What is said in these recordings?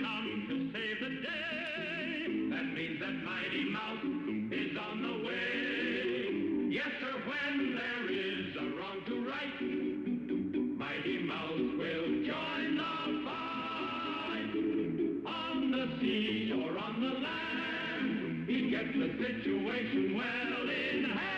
come to save the day. That means that Mighty Mouse is on the way. Yes, sir, when there is a wrong to right, Mighty Mouse will join the fight. On the sea or on the land, he gets the situation well in hand.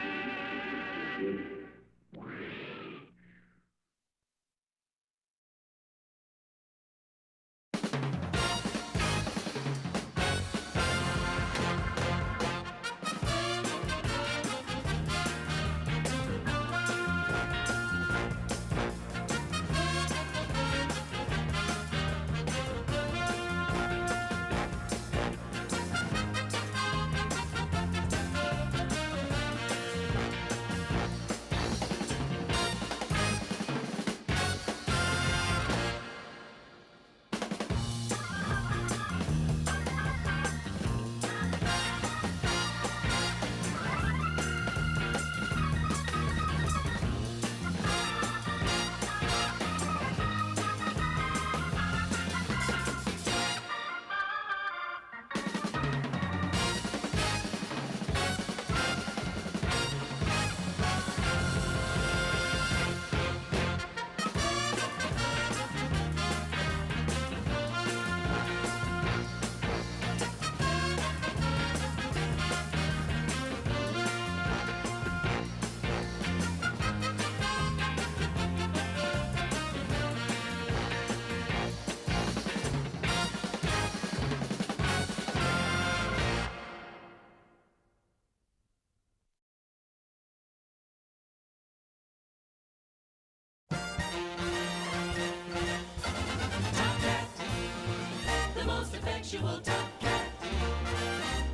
Tomcat,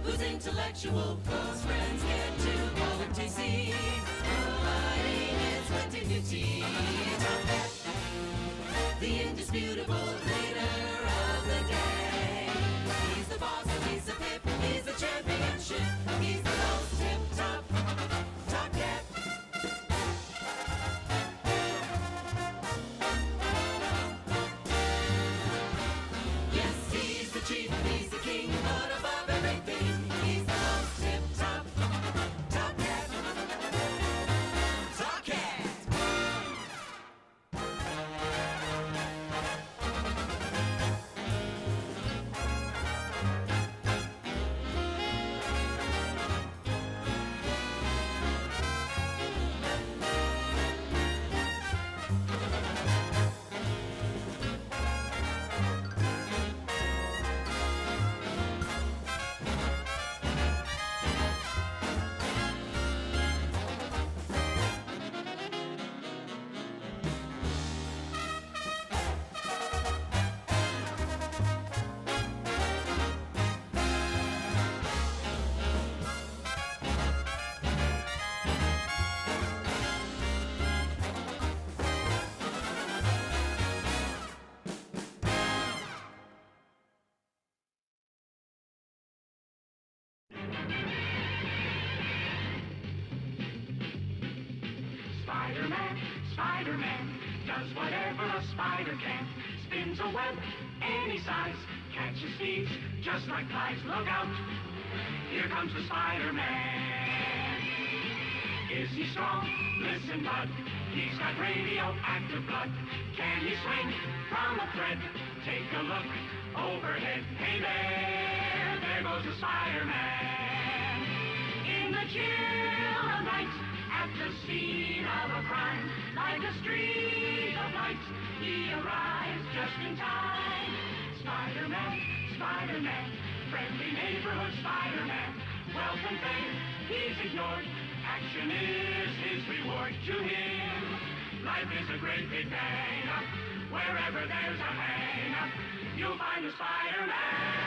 who's intellectual, whose friends get to call him TC, providing his 2050. Tomcat, the indisputable leader of the gang. He's the boss, he's the pip, he's the championship, he's the most tip-top Tomcat. Chief, he's the king, but above everything, he's the most tip-top Tomcat. Tomcat! Spider-Man, Spider-Man, does whatever a spider can. Spins a web any size, catches thieves just like flies. Look out, here comes the Spider-Man. Is he strong? Listen, bud, he's got radioactive blood. Can he swing from a thread? Take a look overhead. Hey there goes the Spider-Man. In the chill of night, at the scene of a crime, like a streak of light, he arrives just in time. Spider-Man, Spider-Man, friendly neighborhood Spider-Man. Wealth and fame, he's ignored. Action is his reward to him. Life is a great big bang up. Wherever there's a hang up, you'll find a Spider-Man.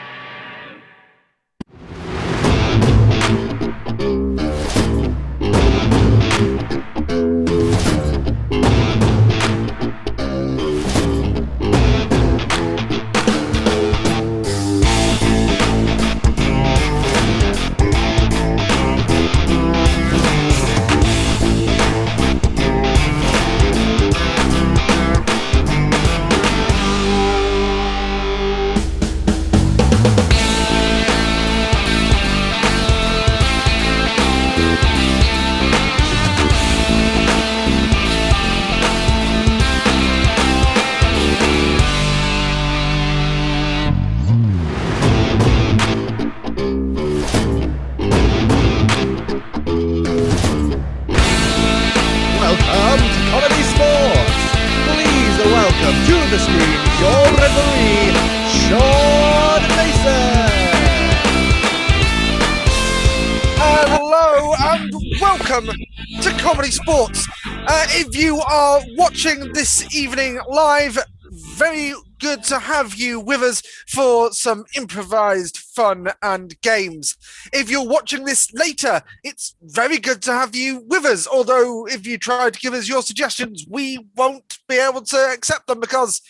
the screen, your referee, Sean Mason. Hello and welcome to ComedySportz. If you are watching this evening live, very good to have you with us for some improvised fun and games. If you're watching this later, it's very good to have you with us. Although if you try to give us your suggestions, we won't be able to accept them because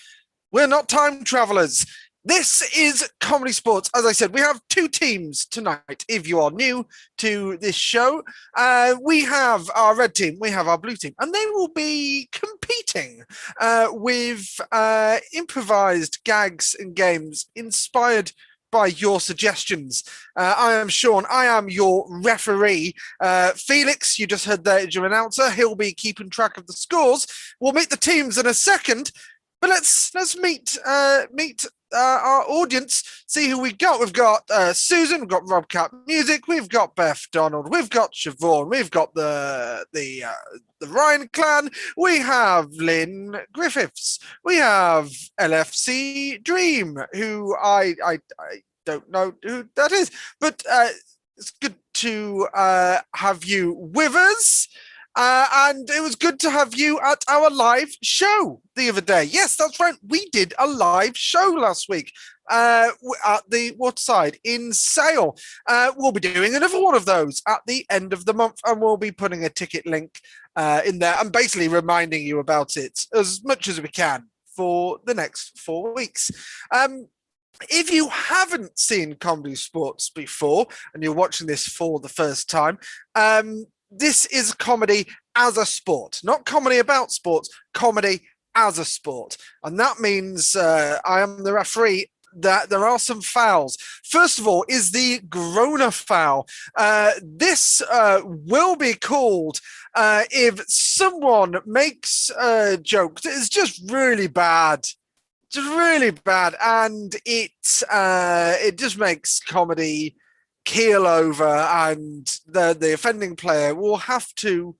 we're not time travelers. This is ComedySportz. As I said, we have two teams tonight. If you are new to this show, we have our red team, we have our blue team, and they will be competing with improvised gags and games inspired by your suggestions. I am Sean. I am your referee. Felix, you just heard that as your announcer. He'll be keeping track of the scores. We'll meet the teams in a second, but let's meet our audience, see who we got. We've got Susan, we've got Robcat Music, we've got Beth Donald, we've got Siobhan, we've got the Ryan clan, we have Lynn Griffiths, we have LFC Dream, who I don't know who that is, but it's good to have you with us. And it was good to have you at our live show the other day. Yes, that's right. We did a live show last week at the Waterside in Sale. We'll be doing another one of those at the end of the month, and we'll be putting a ticket link in there and basically reminding you about it as much as we can for the next 4 weeks. If you haven't seen ComedySportz before and you're watching this for the first time, this is comedy as a sport, not comedy about sports, comedy as a sport. And that means I am the referee, that there are some fouls. First of all is the groaner foul. This will be called if someone makes a joke that is just really bad. Just really bad. And it just makes comedy keel over, and the offending player will have to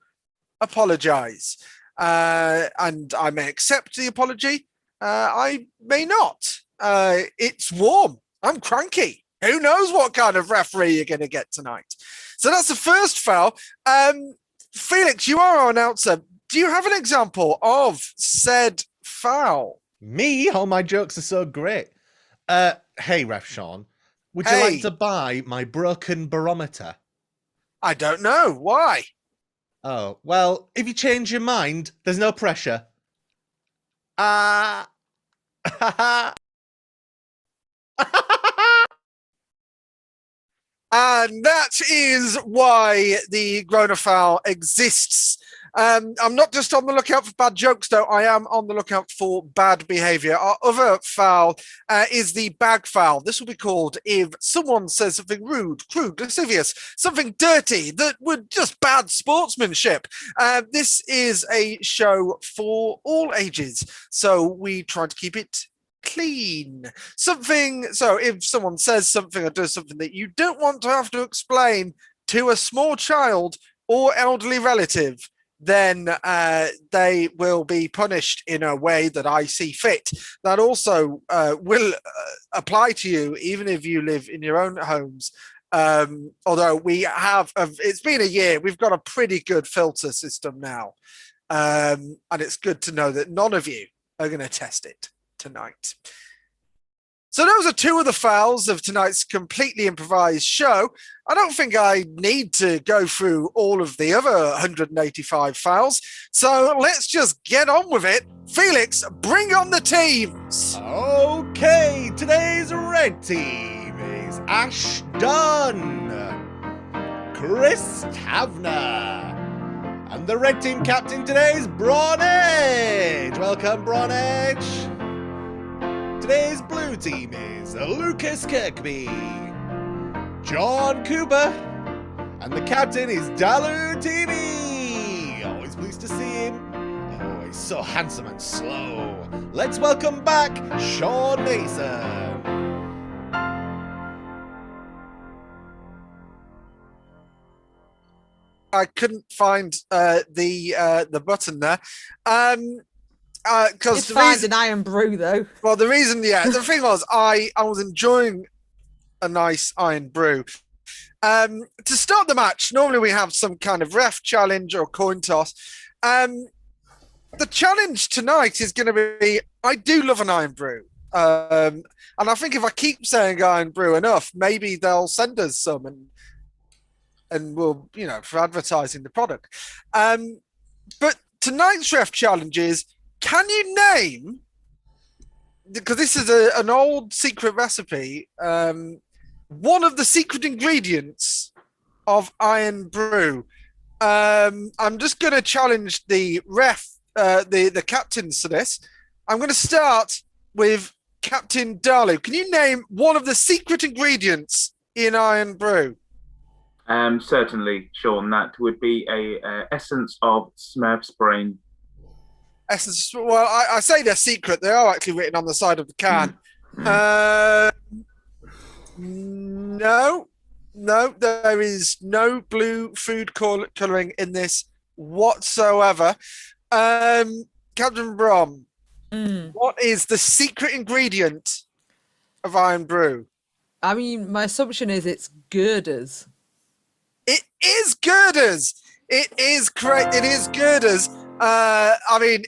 apologize. And I may accept the apology. I may not. It's warm. I'm cranky. Who knows what kind of referee you're going to get tonight? So that's the first foul. Felix, you are our announcer. Do you have an example of said foul? Me? All my jokes are so great. Hey, Ref Sean. Would you like to buy my broken barometer? I don't know. Why? Oh, well, if you change your mind, there's no pressure. And that is why the groaner foul exists. I'm not just on the lookout for bad jokes, though. I am on the lookout for bad behaviour. Our other foul is the bag foul. This will be called if someone says something rude, crude, lascivious, something dirty that would just bad sportsmanship. This is a show for all ages, so we try to keep it clean. So if someone says something or does something that you don't want to have to explain to a small child or elderly relative, then they will be punished in a way that I see fit. That also will apply to you, even if you live in your own homes. Although we have, it's been a year, we've got a pretty good filter system now. And it's good to know that none of you are going to test it tonight. So those are two of the fouls of tonight's completely improvised show. I don't think I need to go through all of the other 185 fouls. So let's just get on with it. Felix, bring on the teams. Okay, today's red team is Ash Dunn, Chris Tavener, and the red team captain today is Bronage. Welcome, Bronage. Today's blue team is Lucas Kirkby, John Cooper, and the captain is Dalu TV. Always pleased to see him. Oh, he's so handsome and slow. Let's welcome back Sean Mason. I couldn't find the button there. because It's fine an iron brew, though. Well, the thing was, I was enjoying a nice iron brew. To start the match, normally we have some kind of ref challenge or coin toss. The challenge tonight is going to be, I do love an iron brew. And I think if I keep saying iron brew enough, maybe they'll send us some and we'll, for advertising the product. But tonight's ref challenge is, can you name, because this is an old secret recipe, one of the secret ingredients of iron brew? I'm just going to challenge the ref, the captains to this. I'm going to start with Captain Darlow. Can you name one of the secret ingredients in iron brew? Certainly, Sean. That would be a essence of Smurf's brain. Essence. Well, I say they're secret. They are actually written on the side of the can. No, there is no blue food colouring in this whatsoever. Captain Brom, what is the secret ingredient of iron brew? I mean, my assumption is it's girders. It is girders. It is correct. It is girders. I mean,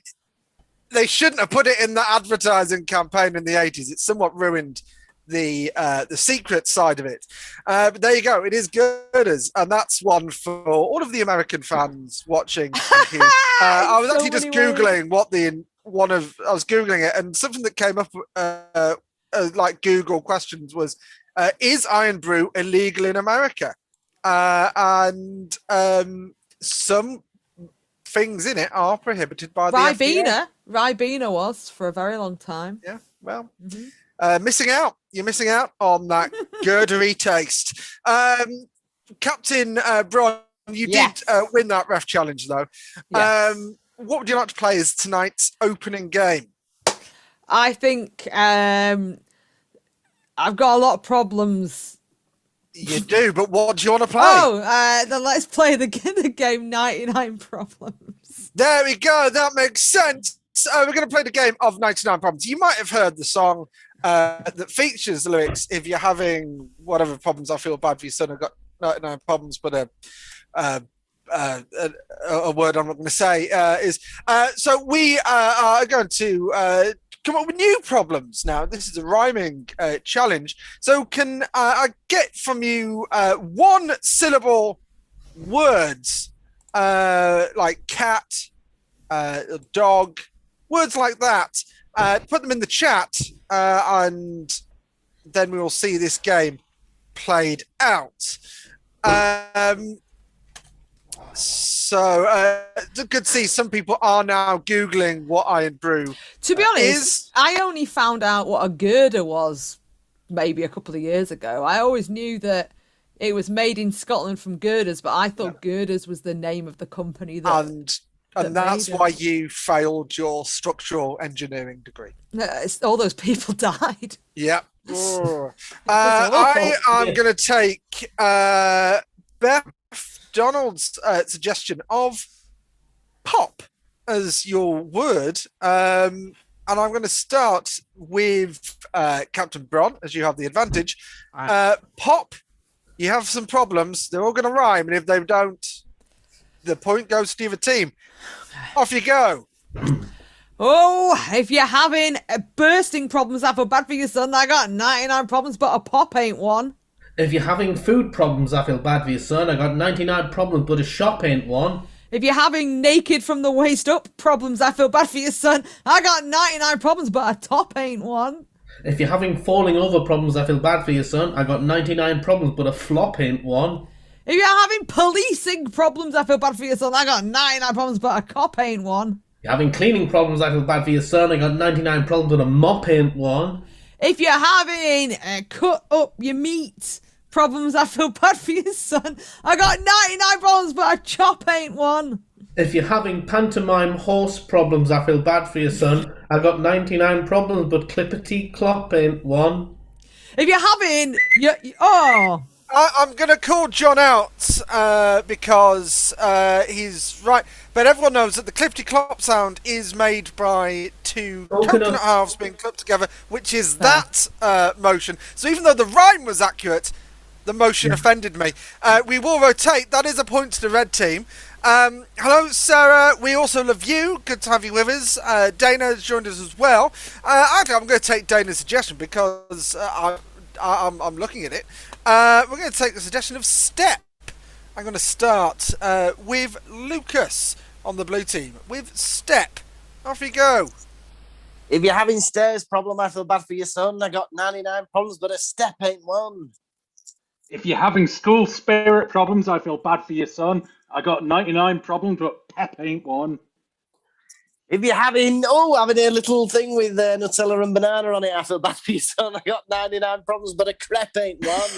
they shouldn't have put it in the advertising campaign in the 80s. It somewhat ruined the secret side of it. But there you go. It is girders, and that's one for all of the American fans watching. I was actually just Googling I was Googling it, and something that came up like Google questions was, is iron brew illegal in America? And some things in it are prohibited by the FDA. Ribena was for a very long time. Yeah, well, missing out. You're missing out on that girdery taste. Captain Bron, you did win that ref challenge, though. Yes. What would you like to play as tonight's opening game? I think I've got a lot of problems. You do, but what do you want to play? Then let's play the game 99 Problems. There we go. That makes sense. We're going to play the game of 99 Problems. You might have heard the song that features the lyrics, if you're having whatever problems, I feel bad for your son. I've got 99 problems, but a word I'm not going to say is... So we are going to... come up with new problems now. This is a rhyming challenge. So can I get from you one syllable words like cat, dog, words like that. Put them in the chat and then we will see this game played out. So good to see some people are now Googling what iron brew To be honest, I only found out what a girder was maybe a couple of years ago. I always knew that it was made in Scotland from girders, but I thought girders was the name of the company that and that's why you failed your structural engineering degree. All those people died. Yep. I am going to take Beth Donald's suggestion of pop as your word. And I'm going to start with Captain Bron, as you have the advantage. Pop, you have some problems. They're all going to rhyme, and if they don't, the point goes to the other team. Off you go. Oh, if you're having bursting problems, I feel bad for your son. I got 99 problems, but a pop ain't one. If you're having food problems, I feel bad for your son. I got 99 problems, but a shop ain't one. If you're having naked from the waist up problems, I feel bad for your son. I got 99 problems, but a top ain't one. If you're having falling over problems, I feel bad for your son. I got 99 problems, but a flop ain't one. If you're having policing problems, I feel bad for your son. I got 99 problems, but a cop ain't one. If you're having cleaning problems, I feel bad for your son. I got 99 problems, but a mop ain't one. If you're having cut up your meat problems, I feel bad for your son. I got 99 problems, but a chop ain't one. If you're having pantomime horse problems, I feel bad for your son. I got 99 problems, but clippity clop ain't one. If you're having I'm going to call John out because he's right. But everyone knows that the clippity clop sound is made by two coconut halves being clipped together, which is that motion. So even though the rhyme was accurate, the motion offended me. We will rotate. That is a point to the red team. Hello, Sarah. We also love you. Good to have you with us. Dana has joined us as well. Actually, I'm going to take Dana's suggestion because I'm looking at it. We're going to take the suggestion of Step. I'm going to start with Lucas on the blue team. With Step. Off you go. If you're having stairs problem, I feel bad for your son. I got 99 problems, but a step ain't one. If you're having school spirit problems, I feel bad for your son. I got 99 problems, but pep ain't one. If you're having a little thing with Nutella and banana on it, I feel bad for your son. I got 99 problems, but a crepe ain't one.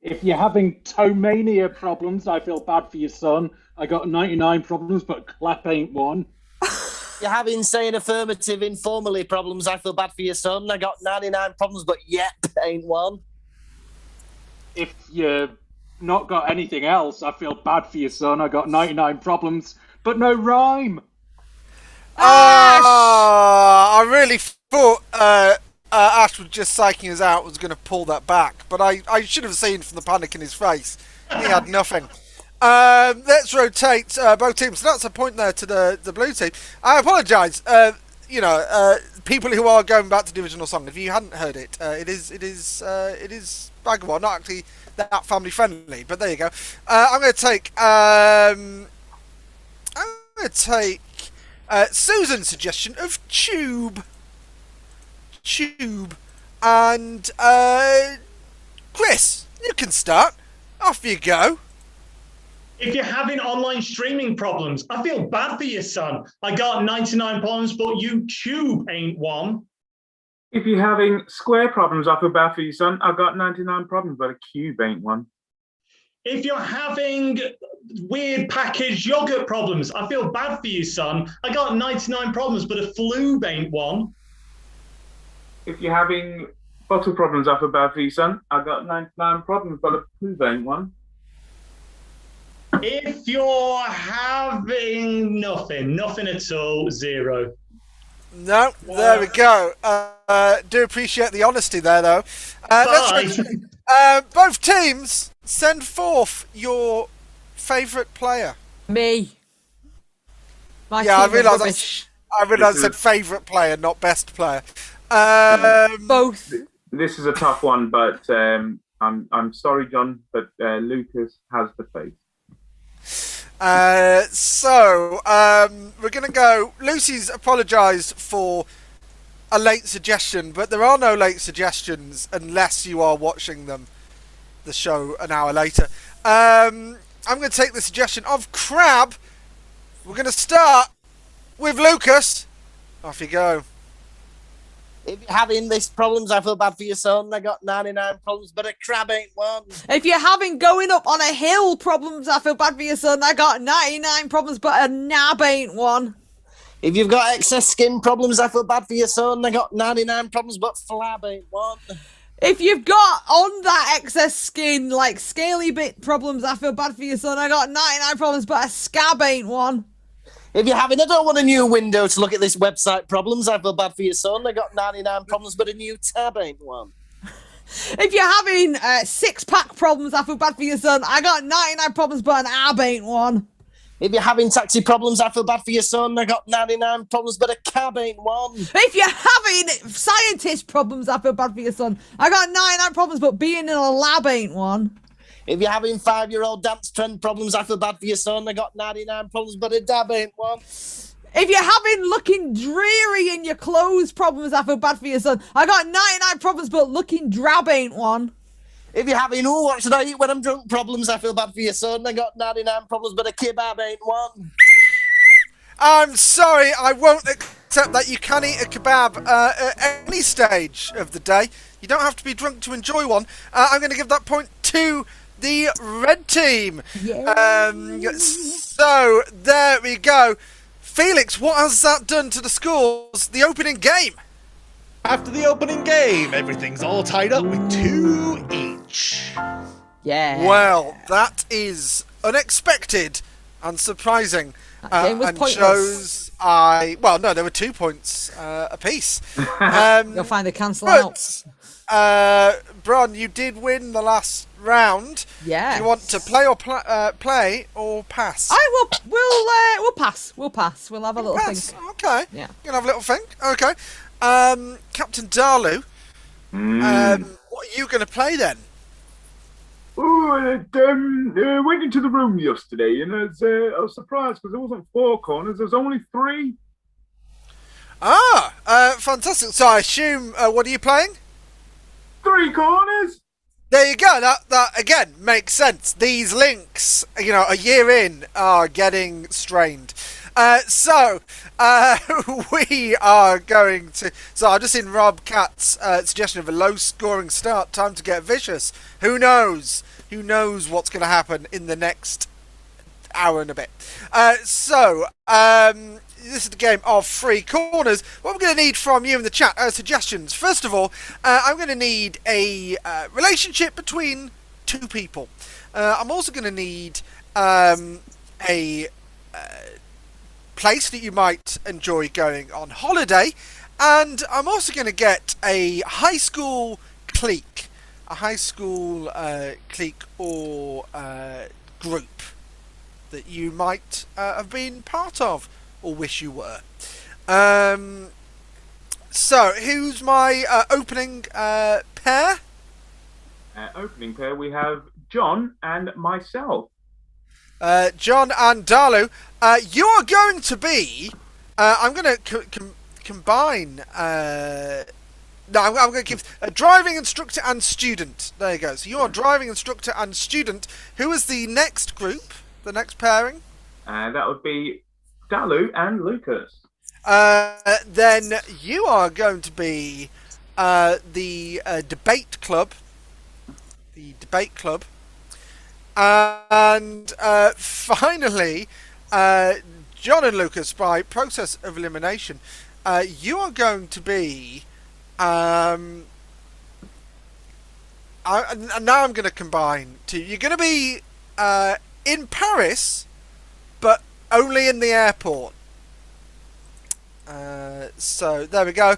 If you're having tomania problems, I feel bad for your son. I got 99 problems, but clap ain't one. If you're having saying affirmative informally problems, I feel bad for your son. I got 99 problems, but yep ain't one. If you've not got anything else, I feel bad for your son. I got 99 problems, but no rhyme. I really thought Ash was just psyching us out, was going to pull that back, but I should have seen from the panic in his face. He had nothing. Let's rotate both teams. So that's a point there to the blue team. I apologise. People who are going back to the original song, if you hadn't heard it, it is Bagwell, not actually that family friendly, but there you go. I'm going to take Susan's suggestion of Tube, and Chris, you can start. Off you go. If you're having online streaming problems, I feel bad for your son. I got 99 problems, but YouTube ain't one. If you're having square problems, I feel bad for your son. I got 99 problems, but a cube ain't one. If you're having weird packaged yogurt problems, I feel bad for you, son. I got 99 problems, but a flu ain't one. If you're having bottle problems, I feel bad for your son. I got 99 problems, but a flu ain't one. If you're having nothing at all, zero. No, there we go. Do appreciate the honesty there, though. Both teams, send forth your favourite player. Me. I realised I said favourite player, not best player. Both. This is a tough one, but I'm sorry, John, but Lucas has the face. We're going to go. Lucy's apologised for a late suggestion, but there are no late suggestions unless you are watching the show an hour later. I'm going to take the suggestion of Crab. We're going to start with Lucas. Off you go. If you're having these problems, I feel bad for your son. I got 99 problems, but a crab ain't one. If you're having going up on a hill problems, I feel bad for your son. I got 99 problems, but a nab ain't one. If you've got excess skin problems, I feel bad for your son. I got 99 problems, but flab ain't one. If you've got on that excess skin, like scaly bit problems, I feel bad for your son. I got 99 problems, but a scab ain't one. If you're having, I don't want a new window to look at this website problems, I feel bad for your son. I got 99 problems, but a new tab ain't one. If you're having six-pack problems, I feel bad for your son. I got 99 problems, but an ab ain't one. If you're having taxi problems, I feel bad for your son. I got 99 problems, but a cab ain't one. If you're having scientist problems, I feel bad for your son. I got 99 problems, but being in a lab ain't one. If you're having 5-year-old dance trend problems, I feel bad for your son. I got 99 problems, but a dab ain't one. If you're having looking dreary in your clothes problems, I feel bad for your son. I got 99 problems, but looking drab ain't one. If you're having, what should I eat when I'm drunk problems, I feel bad for your son. I got 99 problems, but a kebab ain't one. I'm sorry, I won't accept that. You can eat a kebab at any stage of the day. You don't have to be drunk to enjoy one. I'm going to give that point to the red team. So there we go. Felix, what has that done to the scores? The opening game. After the opening game, everything's all tied up with 2 each. Yeah. Well, that is unexpected and surprising. That game was and pointless. there were 2 points apiece. You'll find they cancel out. Bron, you did win the last round. Yeah. Do you want to play or pass? We'll pass. We'll pass. We'll have a little Pass. think. Okay. Yeah. You can have a little think. Okay. Captain Dalu, what are you going to play then? Oh, I went into the room yesterday and I was surprised because there wasn't 4 corners, there was only 3. Fantastic. So I assume, what are you playing? 3 corners? There you go. That again makes sense. These links, a year in, are getting strained. So we are going to. So I've just seen Rob Cat's suggestion of a low-scoring start. Time to get vicious. Who knows? Who knows what's going to happen in the next hour and a bit? This is the game of 3 corners. What we're going to need from you in the chat are suggestions. First of all, I'm going to need a relationship between 2 people. I'm also going to need a place that you might enjoy going on holiday, and I'm also going to get a high school clique, or group that you might have been part of or wish you were. So who's my opening pair? Opening pair, we have John and myself. John and Dalu, you are going to be. I'm going to combine. I'm going to give a driving instructor and student. There you go. So you are driving instructor and student. Who is the next group? The next pairing? That would be Dalu and Lucas. Then you are going to be the debate club. The debate club. And finally, John and Lucas, by process of elimination, you are going to be. And now I'm going to combine 2. You're going to be in Paris, but only in the airport. So there we go.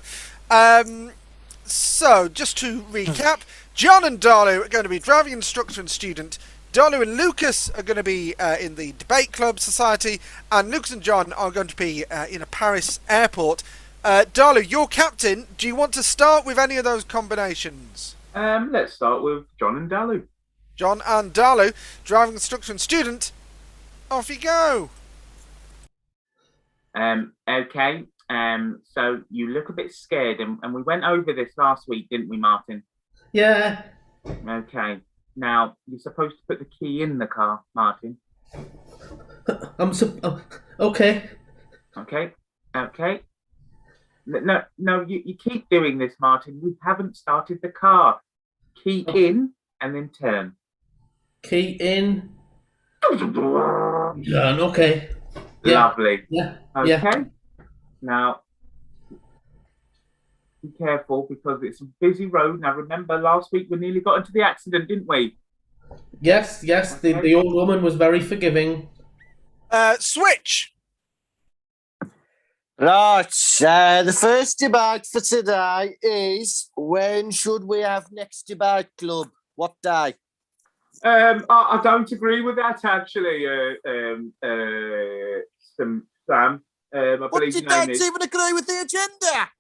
So just to recap, John and Dalu are going to be driving instructor and student. Dalu and Lucas are going to be in the debate club society, and Lucas and John are going to be in a Paris airport. Dalu, you're captain. Do you want to start with any of those combinations? Let's start with John and Dalu. John and Dalu, driving instructor and student. Off you go. Okay. So you look a bit scared, and we went over this last week, didn't we, Martin? Yeah. Okay. Now you're supposed to put the key in the car, Martin. Okay. Okay. No. You keep doing this, Martin. We haven't started the car. Key in and then turn. Key in. Done. Okay. Yeah. Lovely. Yeah. Okay. Yeah. Now, be careful because it's a busy road. Now, remember last week we nearly got into the accident, didn't we? Yes. Okay. The old woman was very forgiving. Switch. Right, the first debate for today is when should we have next debate club? What day? I don't agree with that actually, Sam. I What believe did your name they is. even agree with the agenda?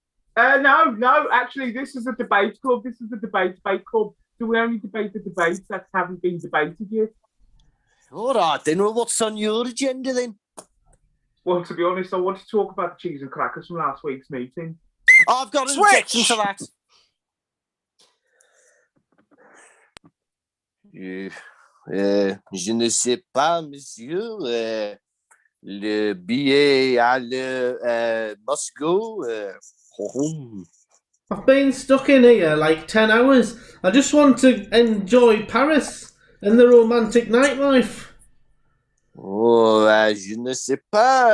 No. Actually, this is a debate club. This is a debate club. So we only debate the debates that haven't been debated yet. All right, then. Well, what's on your agenda then? Well, to be honest, I want to talk about the cheese and crackers from last week's meeting. I've got an objection to that. Je ne sais pas, monsieur. Le billet à le Moscow. I've been stuck in here like 10 hours. I just want to enjoy Paris and the romantic nightlife. Oh, je ne sais pas,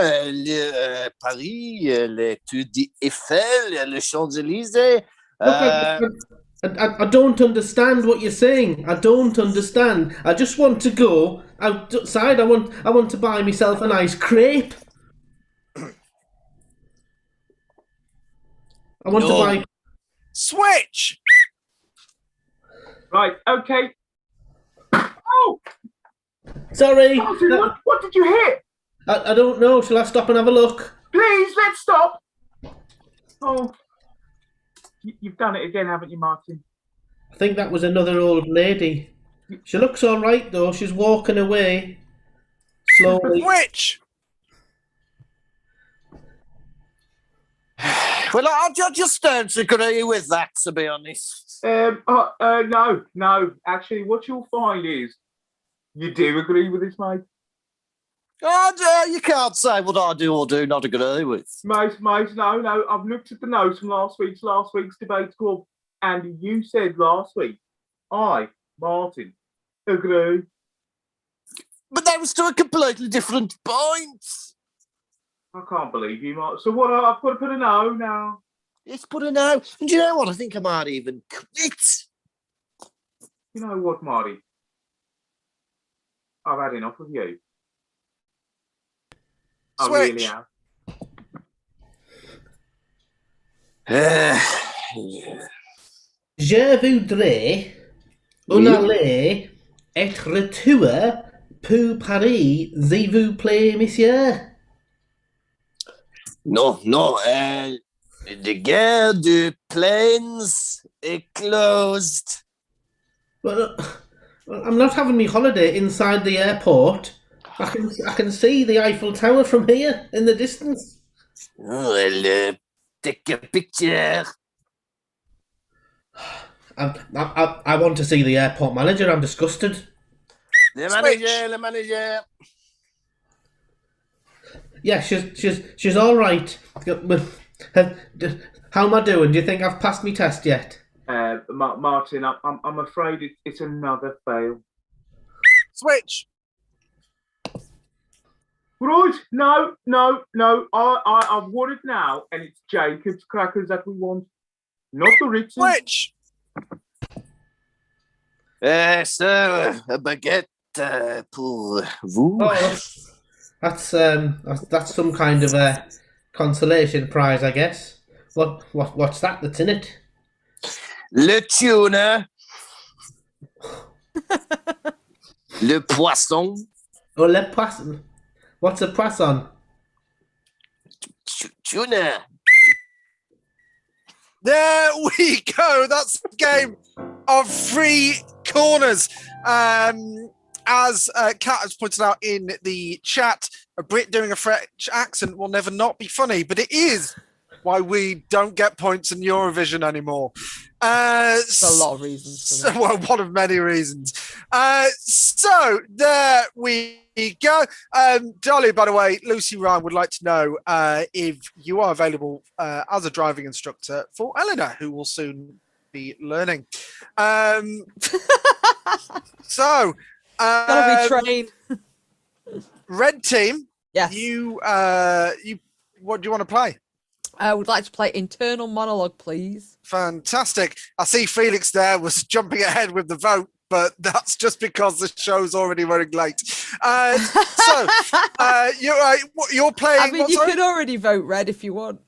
Paris, les Tours Eiffel, le Champs-Élysées. I don't understand what you're saying. I don't understand. I just want to go outside. I want to buy myself a nice crepe. I want to buy. Switch! Right, okay. Oh! Sorry. Martin, what did you hit? I don't know. Shall I stop and have a look? Please, let's stop. Oh. You've done it again, haven't you, Martin? I think that was another old lady. She looks all right, though. She's walking away slowly. Switch! Well, I just don't agree with that, to be honest. No. Actually, what you'll find is you do agree with this, mate. Oh, you can't say what I do or do not agree with. Mate, no. I've looked at the notes from last week's debate club, and you said last week, Martin, agree. But that was to a completely different point. I can't believe you, Martin. So what? I've got to put a no now. It's put a no. And do you know what? I think I might even quit. You know what, Marty? I've had enough of you. I really have. Je voudrais aller et retour pour Paris, s'il vous plaît, monsieur. No. The gare du planes is closed. Well, I'm not having my holiday inside the airport. I can see the Eiffel Tower from here in the distance. Oh, well, take a picture. I want to see the airport manager. I'm disgusted. The manager. Yeah, she's all right. How am I doing? Do you think I've passed my test yet? Martin, I'm afraid it's another fail. Switch! Right, no. I've won it now, and it's Jacob's crackers that we want, not the Ritz. Switch! So, a baguette pour vous. Oh, that's some kind of a consolation prize, I guess. What's that that's in it? Le tuna. Le poisson. Oh, le poisson. What's a poisson? Tuna. There we go. That's the game of three corners. As Kat has pointed out in the chat, a Brit doing a French accent will never not be funny, but it is why we don't get points in Eurovision anymore. There's a lot of reasons for that. Well, one of many reasons. So there we go. Dolly, by the way, Lucy Ryan would like to know if you are available as a driving instructor for Eleanor, who will soon be learning. So Gotta be trained. Red team. Yes. You what do you want to play? I would like to play internal monologue, please. Fantastic. I see Felix there was jumping ahead with the vote, but that's just because the show's already running late. So you're playing. I mean, you could already vote red if you want.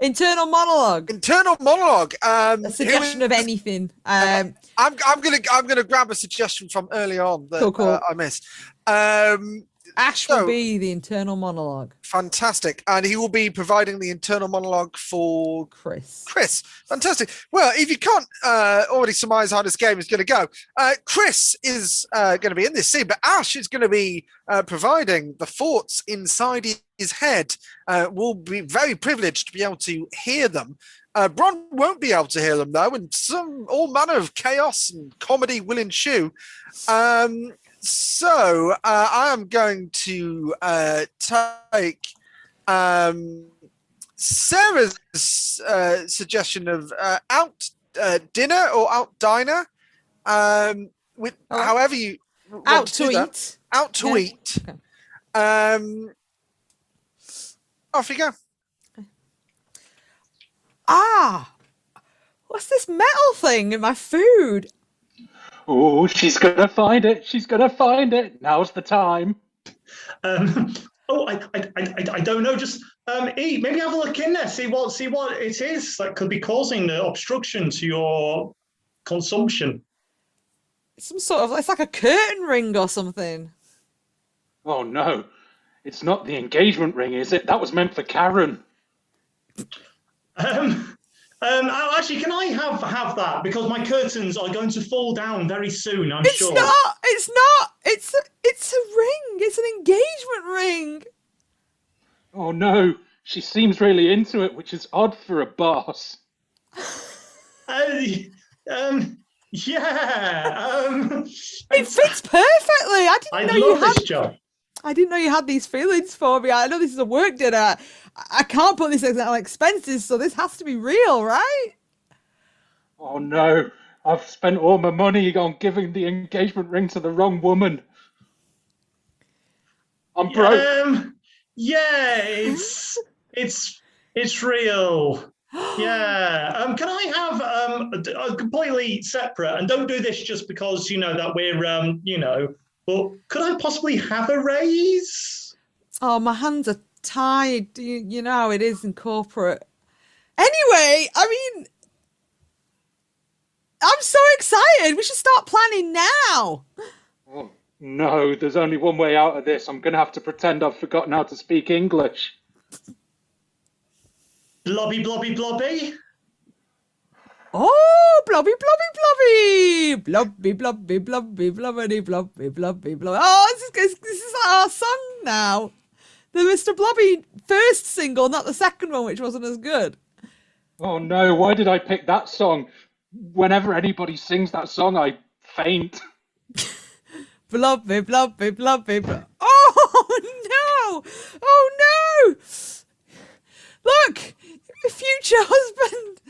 Internal monologue. Internal monologue. A suggestion of anything. I'm gonna grab a suggestion from early on that cool. I missed. Ash will be the internal monologue. Fantastic. And he will be providing the internal monologue for Chris. Fantastic. Well, if you can't already surmise how this game is going to go, Chris is going to be in this scene, but Ash is going to be providing the thoughts inside his head. We'll be very privileged to be able to hear them. Bron won't be able to hear them, though, and all manner of chaos and comedy will ensue. So I am going to take Sarah's suggestion of out dinner or out diner, however you want Out to to do that. eat. Out to eat. Okay. Off you go. Ah, what's this metal thing in my food? Oh, she's gonna find it. She's gonna find it. Now's the time. I don't know. Just eat. Maybe have a look in there. See what it is that could be causing the obstruction to your consumption. Some sort of, it's like a curtain ring or something. Oh no, it's not the engagement ring, is it? That was meant for Karen. Actually, can I have that? Because my curtains are going to fall down very soon, I'm sure. It's not. It's a ring. It's an engagement ring. Oh no, she seems really into it, which is odd for a boss. Yeah. It fits perfectly. I love this job. I didn't know you had these feelings for me. I know this is a work dinner. I can't put this on expenses, so this has to be real, right? Oh no, I've spent all my money on giving the engagement ring to the wrong woman. I'm broke. Yeah, it's real. Yeah. Can I have a completely separate, and don't do this just because you know that we're but could I possibly have a raise? Oh, my hands are tied. You know how it is in corporate. Anyway, I mean, I'm so excited. We should start planning now. Oh, no, there's only one way out of this. I'm going to have to pretend I've forgotten how to speak English. Blobby, blobby, blobby. Oh, blobby, blobby, blobby. Blobby, blobby, blobby, blobby, blobby, blobby, blobby. Oh, this is our song now. The Mr. Blobby first single, not the second one, which wasn't as good. Oh no, why did I pick that song? Whenever anybody sings that song, I faint. Blobby, blobby, blobby, blobby. Oh no! Oh no! Look! My future husband!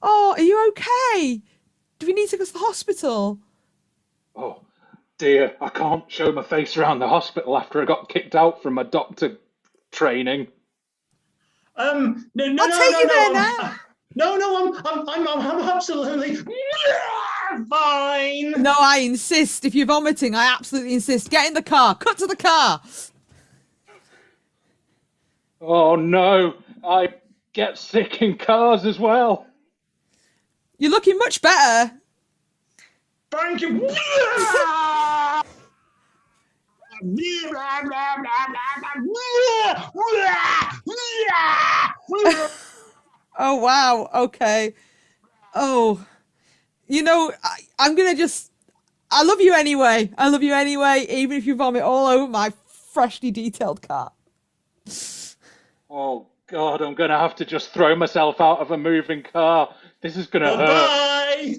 Oh, are you okay? Do we need to go to the hospital? Oh dear, I can't show my face around the hospital after I got kicked out from my doctor training. No, I'll take you there now. No, I'm absolutely fine. No, I insist. If you're vomiting, I absolutely insist. Get in the car. Cut to the car. Oh no, I get sick in cars as well. You're looking much better. Thank you. Oh, wow. Okay. Oh, I'm going to just... I love you anyway. I love you anyway, even if you vomit all over my freshly detailed car. Oh God, I'm going to have to just throw myself out of a moving car. This is going to hurt.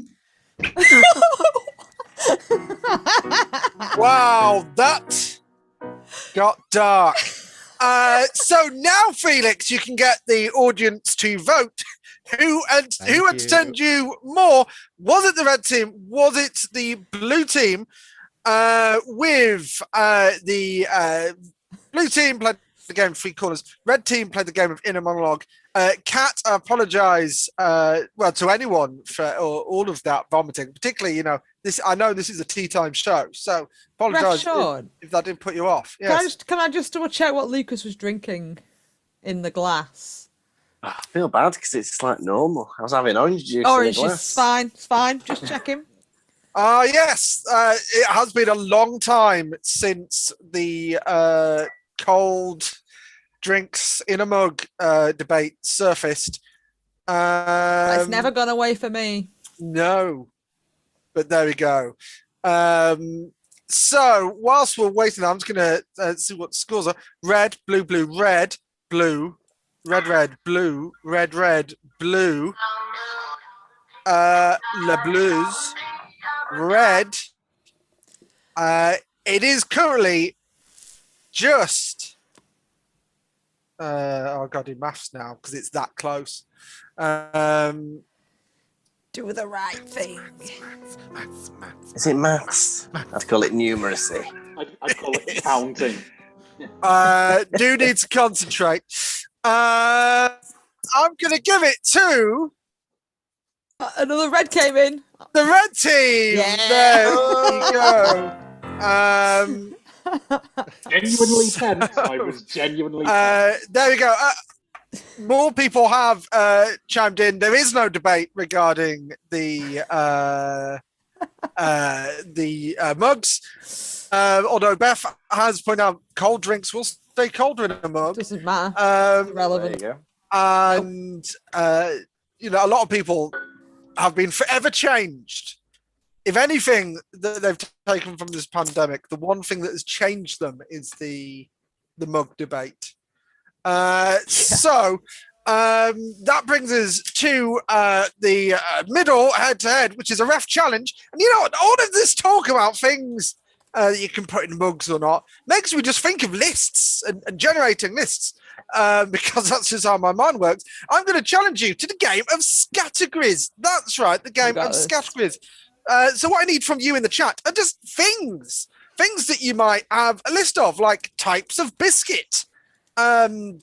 Wow, that got dark. So now, Felix, you can get the audience to vote. Who entertained you more? Was it the red team? Was it the blue team? With the blue team played the game of three corners. Red team played the game of inner monologue. Kat, I apologise to anyone for all of that vomiting, particularly this. I know this is a tea time show, so apologise if that didn't put you off. Yes. Can I just double check what Lucas was drinking in the glass? I feel bad because it's like normal. I was having orange juice. Orange in the is glass. it's fine. Just checking. Yes, it has been a long time since the cold drinks in a mug debate surfaced. It's never gone away for me. No, but there we go. So whilst we're waiting, I'm just going to see what the scores are. Red, blue, blue, red, blue, red, red, blue, red, red, blue. Le Blues, red. It is currently just... I've got to do maths now because it's that close. Do the right thing. Is it maths? I'd call it numeracy. I'd call it counting. Do need to concentrate. I'm going to give it to Another red came in. the red team. Yeah. There you go. Genuinely tense. I was genuinely tense. There we go. More people have chimed in. There is no debate regarding the mugs. Although Beth has pointed out cold drinks will stay colder in a mug. Doesn't matter. Irrelevant. There you go. And a lot of people have been forever changed. If anything that they've taken from this pandemic, the one thing that has changed them is the mug debate. So that brings us to the middle head-to-head, which is a ref challenge. And you know what? All of this talk about things that you can put in mugs or not makes me just think of lists and generating lists. Because that's just how my mind works. I'm going to challenge you to the game of Scattergriz. That's right, the game of Scattergriz. So what I need from you in the chat are just things that you might have a list of, like types of biscuit, presidents,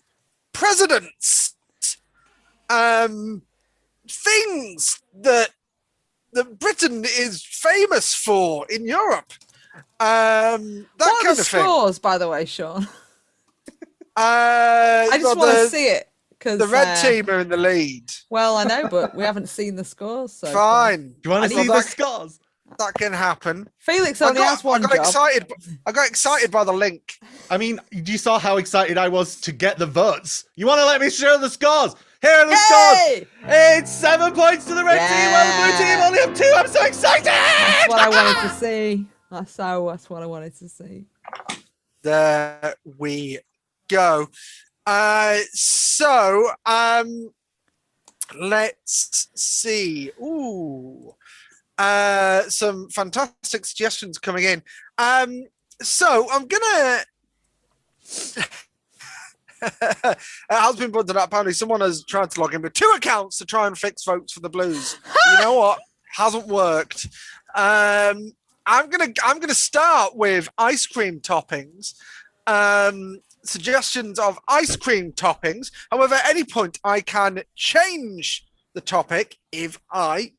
things that Britain is famous for in Europe. That What kind are the of thing. scores, by the way, Sean? I just want to see it. Cause, the red team are in the lead. Well, I know, but we haven't seen the scores. So Fine. Do you want to see the scores? That can happen. Felix only has one job. I got excited by the link. I mean, you saw how excited I was to get the votes. You want to let me show the scores? Here are the scores. It's 7 points to the red team, while the blue team only have 2. I'm so excited. That's what I wanted to see. That's what I wanted to see. There we go. So let's see. Ooh. Some fantastic suggestions coming in. So I'm gonna it has been pointed out, apparently someone has tried to log in with 2 accounts to try and fix votes for the Blues. You know what? Hasn't worked. I'm gonna start with ice cream toppings. Suggestions of ice cream toppings. However, at any point I can change the topic if I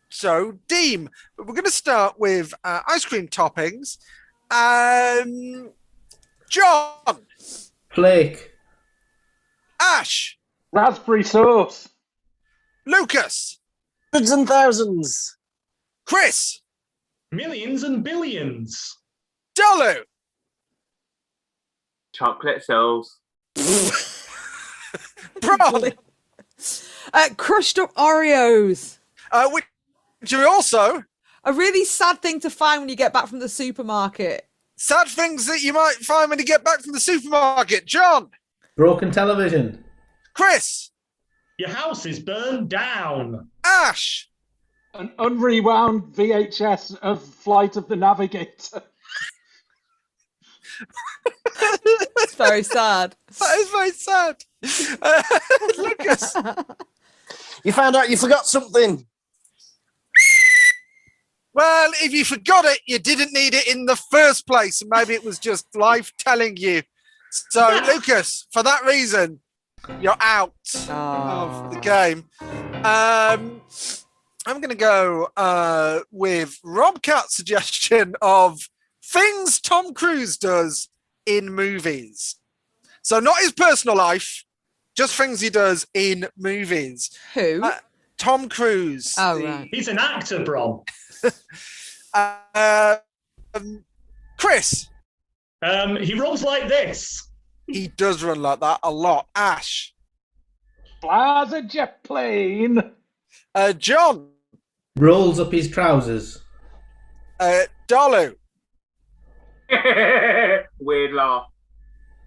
so deem. But we're going to start with ice cream toppings. John. Flake. Ash. Raspberry sauce. Lucas. Hundreds and thousands. Chris. Millions and billions. Dolu. Chocolate souls. Bron. Crushed up Oreos. Which are also a really sad thing to find when you get back from the supermarket. Sad things that you might find when you get back from the supermarket. John. Broken television. Chris. Your house is burned down. Ash. An unrewound VHS of Flight of the Navigator. It's very sad. That is very sad. Lucas. You found out you forgot something. Well, if you forgot it, you didn't need it in the first place. Maybe it was just life telling you. So, Lucas, for that reason, you're out of the game. I'm going to go with Rob Cat's suggestion of things Tom Cruise does in movies. So not his personal life, just things he does in movies. Who? Tom Cruise. Oh, right. He's an actor, bro. Chris. He runs like this. He does run like that a lot. Ash. Flies a jet plane. John. Rolls up his trousers. Dolu. Weird laugh.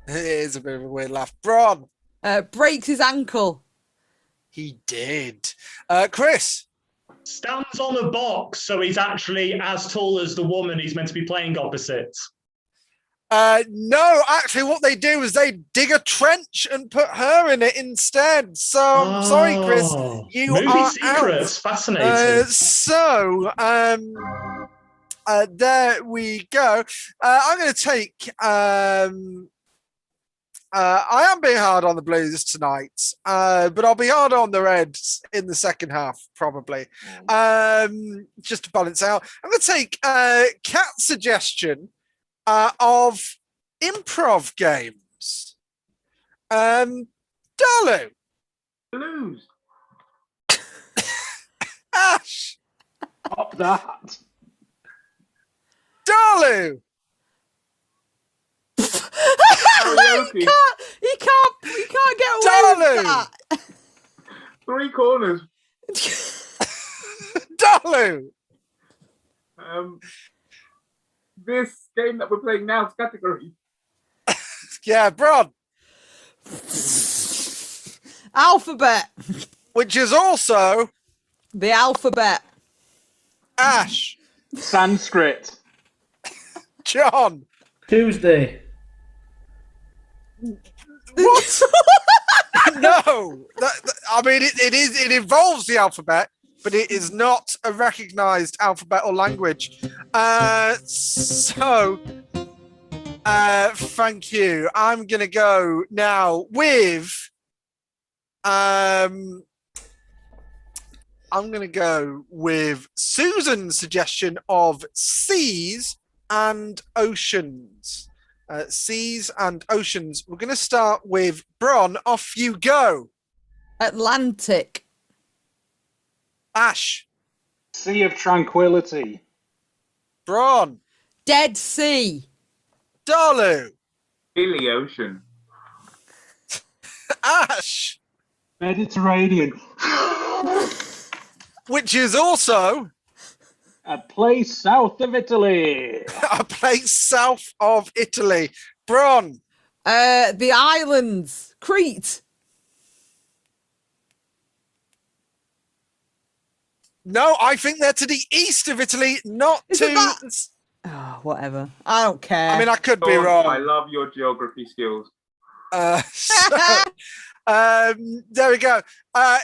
It is a bit of a weird laugh. Bron. Breaks his ankle. He did. Chris. Stands on a box, so he's actually as tall as the woman he's meant to be playing opposite. No, actually, what they do is they dig a trench and put her in it instead. So I'm sorry, Chris, you Movie are secrets, out. fascinating. There we go. I'm going to take. I am being hard on the Blues tonight, but I'll be hard on the Reds in the second half, probably, just to balance out. I'm going to take Cat's suggestion of improv games. Darlu. Blues. Ash. Stop that. Darlu. Karaoke. He can't get away with that. 3 corners. Darlu. This game that we're playing now is category. Yeah, Bron. Alphabet. Which is also The alphabet. Ash. Sanskrit. John. Tuesday. What? No. I mean, it involves the alphabet, but it is not a recognized alphabet or language. Thank you. I'm going to go now with... I'm going to go with Susan's suggestion of seas and oceans. Seas and oceans. We're going to start with Bron. Off you go. Atlantic. Ash. Sea of Tranquility. Bron. Dead Sea. Darlu. Billy Ocean. Ash. Mediterranean. Which is also A place south of Italy. a place south of Italy. Bron. The islands. Crete. No, I think they're to the east of Italy, not Isn't to... that- Oh, whatever. I don't care. I mean, I could be Oh, wrong. I love your geography skills. There we go.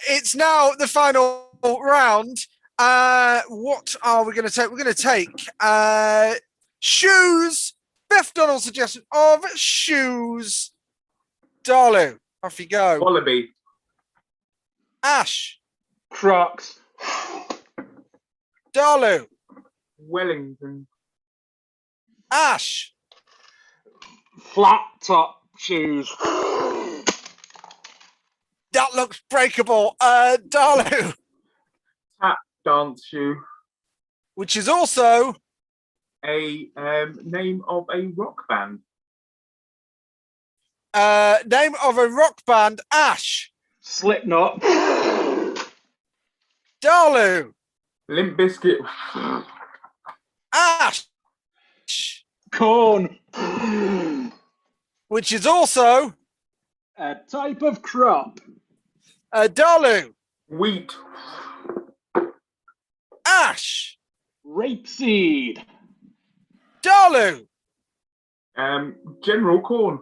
It's now the final round. What are we going to take? We're going to take shoes. Beth Donald's suggestion of shoes. Darlu, off you go. Wallaby. Ash. Crocs. Darlu. Wellington. Ash. Flat top shoes. That looks breakable. Darlu. Tap dance shoe. Which is also A name of a rock band. name of a rock band. Ash. Slipknot. Darlu. Limp Biscuit. Ash. Corn. Which is also A type of crop. Darlu. Wheat. Ash. Rapeseed. Darlu. General Corn.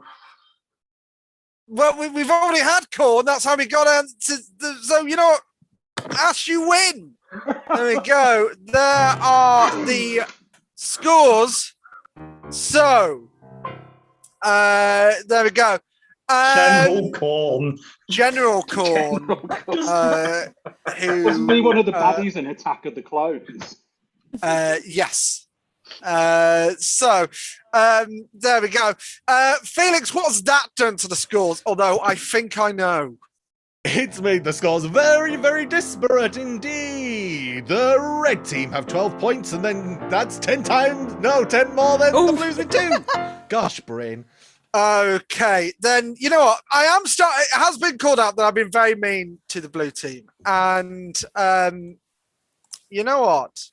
Well, we've already had corn. That's how we got to so, you know what? Ash, you win. There we go. There are the scores. So, there we go. General Corn. General Corn. Who? Wasn't he one of the baddies in Attack of the Clones? Yes. There we go. Felix, what's that done to the scores? Although I think I know. It's made the scores very, very disparate indeed. The red team have 12 points, and then that's 10 more than the Blues with 2. Gosh, brain. Okay, then you know what? It has been called out that I've been very mean to the blue team, and you know what?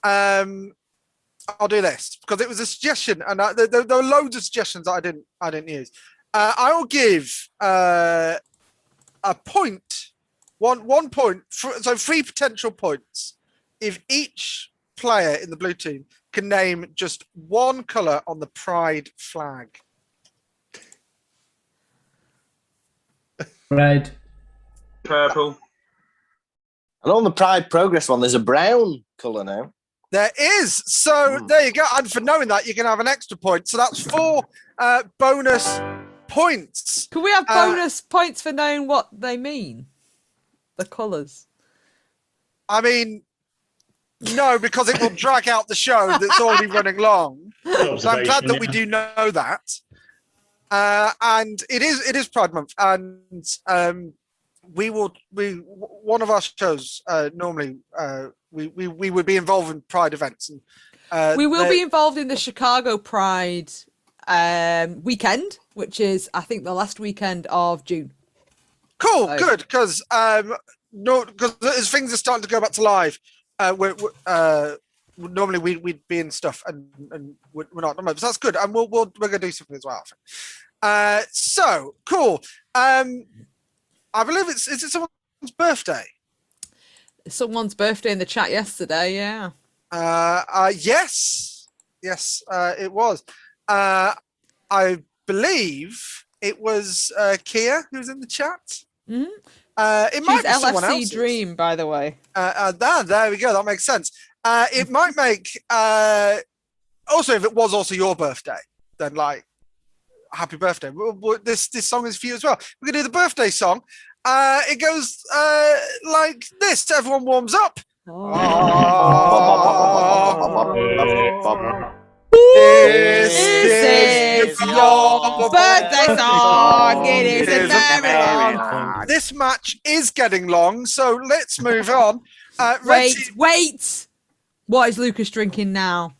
I'll do this because it was a suggestion, and there were loads of suggestions that I didn't use. I will give a point, one point, so 3 potential points if each player in the blue team can name just one colour on the Pride flag. Red. Purple. And on the Pride Progress one, there's a brown colour now. There is. So there you go. And for knowing that, you can have an extra point. So that's 4 bonus points. Can we have bonus points for knowing what they mean? The colours. I mean, no, because it will drag out the show that's already running long. So I'm glad that we do know that. And it is Pride Month, and one of our shows normally we would be involved in Pride events, and we will be involved in the Chicago Pride weekend, which is I think the last weekend of June. Cool, good, because as things are starting to go back to live, normally we'd be in stuff, and we're not. So that's good, and we're gonna do something as well. So cool. I believe is it someone's birthday? Someone's birthday in the chat yesterday. Yeah. Yes, it was. I believe it was Kia who's in the chat. Mm-hmm. It might be someone LFC else's. Dream, by the way. There we go. That makes sense. It might make. Also, if it was also your birthday, then like, happy birthday. This song is for you as well. We're gonna do the birthday song. It goes like this. Everyone warms up. This is your birthday song. It is very long. This match is getting long, so let's move on. Wait. What is Lucas drinking now?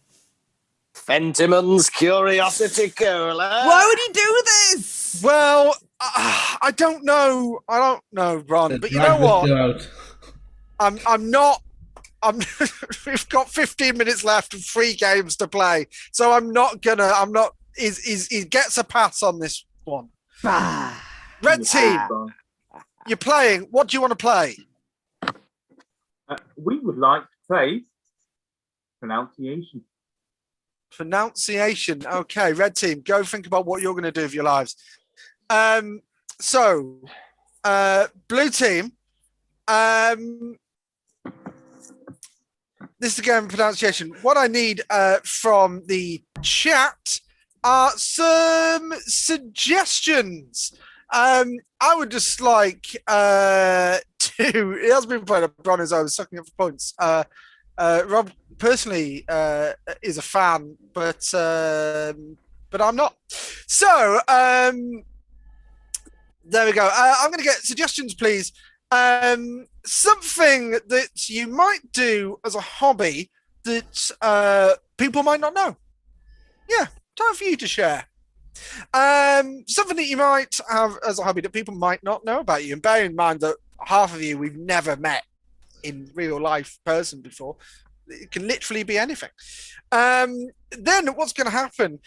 Fentiman's Curiosity Cola. Why would he do this? Well, I don't know, Ron, but you know what? I'm not. We've got 15 minutes left and 3 games to play, so I'm not. He gets a pass on this one. Red team, you're playing. What do you want to play? We would like to play pronunciation. Pronunciation. Okay, red team, go think about what you're going to do with your lives. So, blue team. This is the game of pronunciation. What I need from the chat are some suggestions. I would just like to. It has been played up Ron as I was sucking up for points. Rob personally is a fan, but I'm not. So there we go. I'm going to get suggestions, please. Something that you might do as a hobby that people might not know. Yeah, time for you to share. Something that you might have as a hobby that people might not know about you. And bear in mind that half of you we've never met in real life person before. It can literally be anything. Then what's going to happen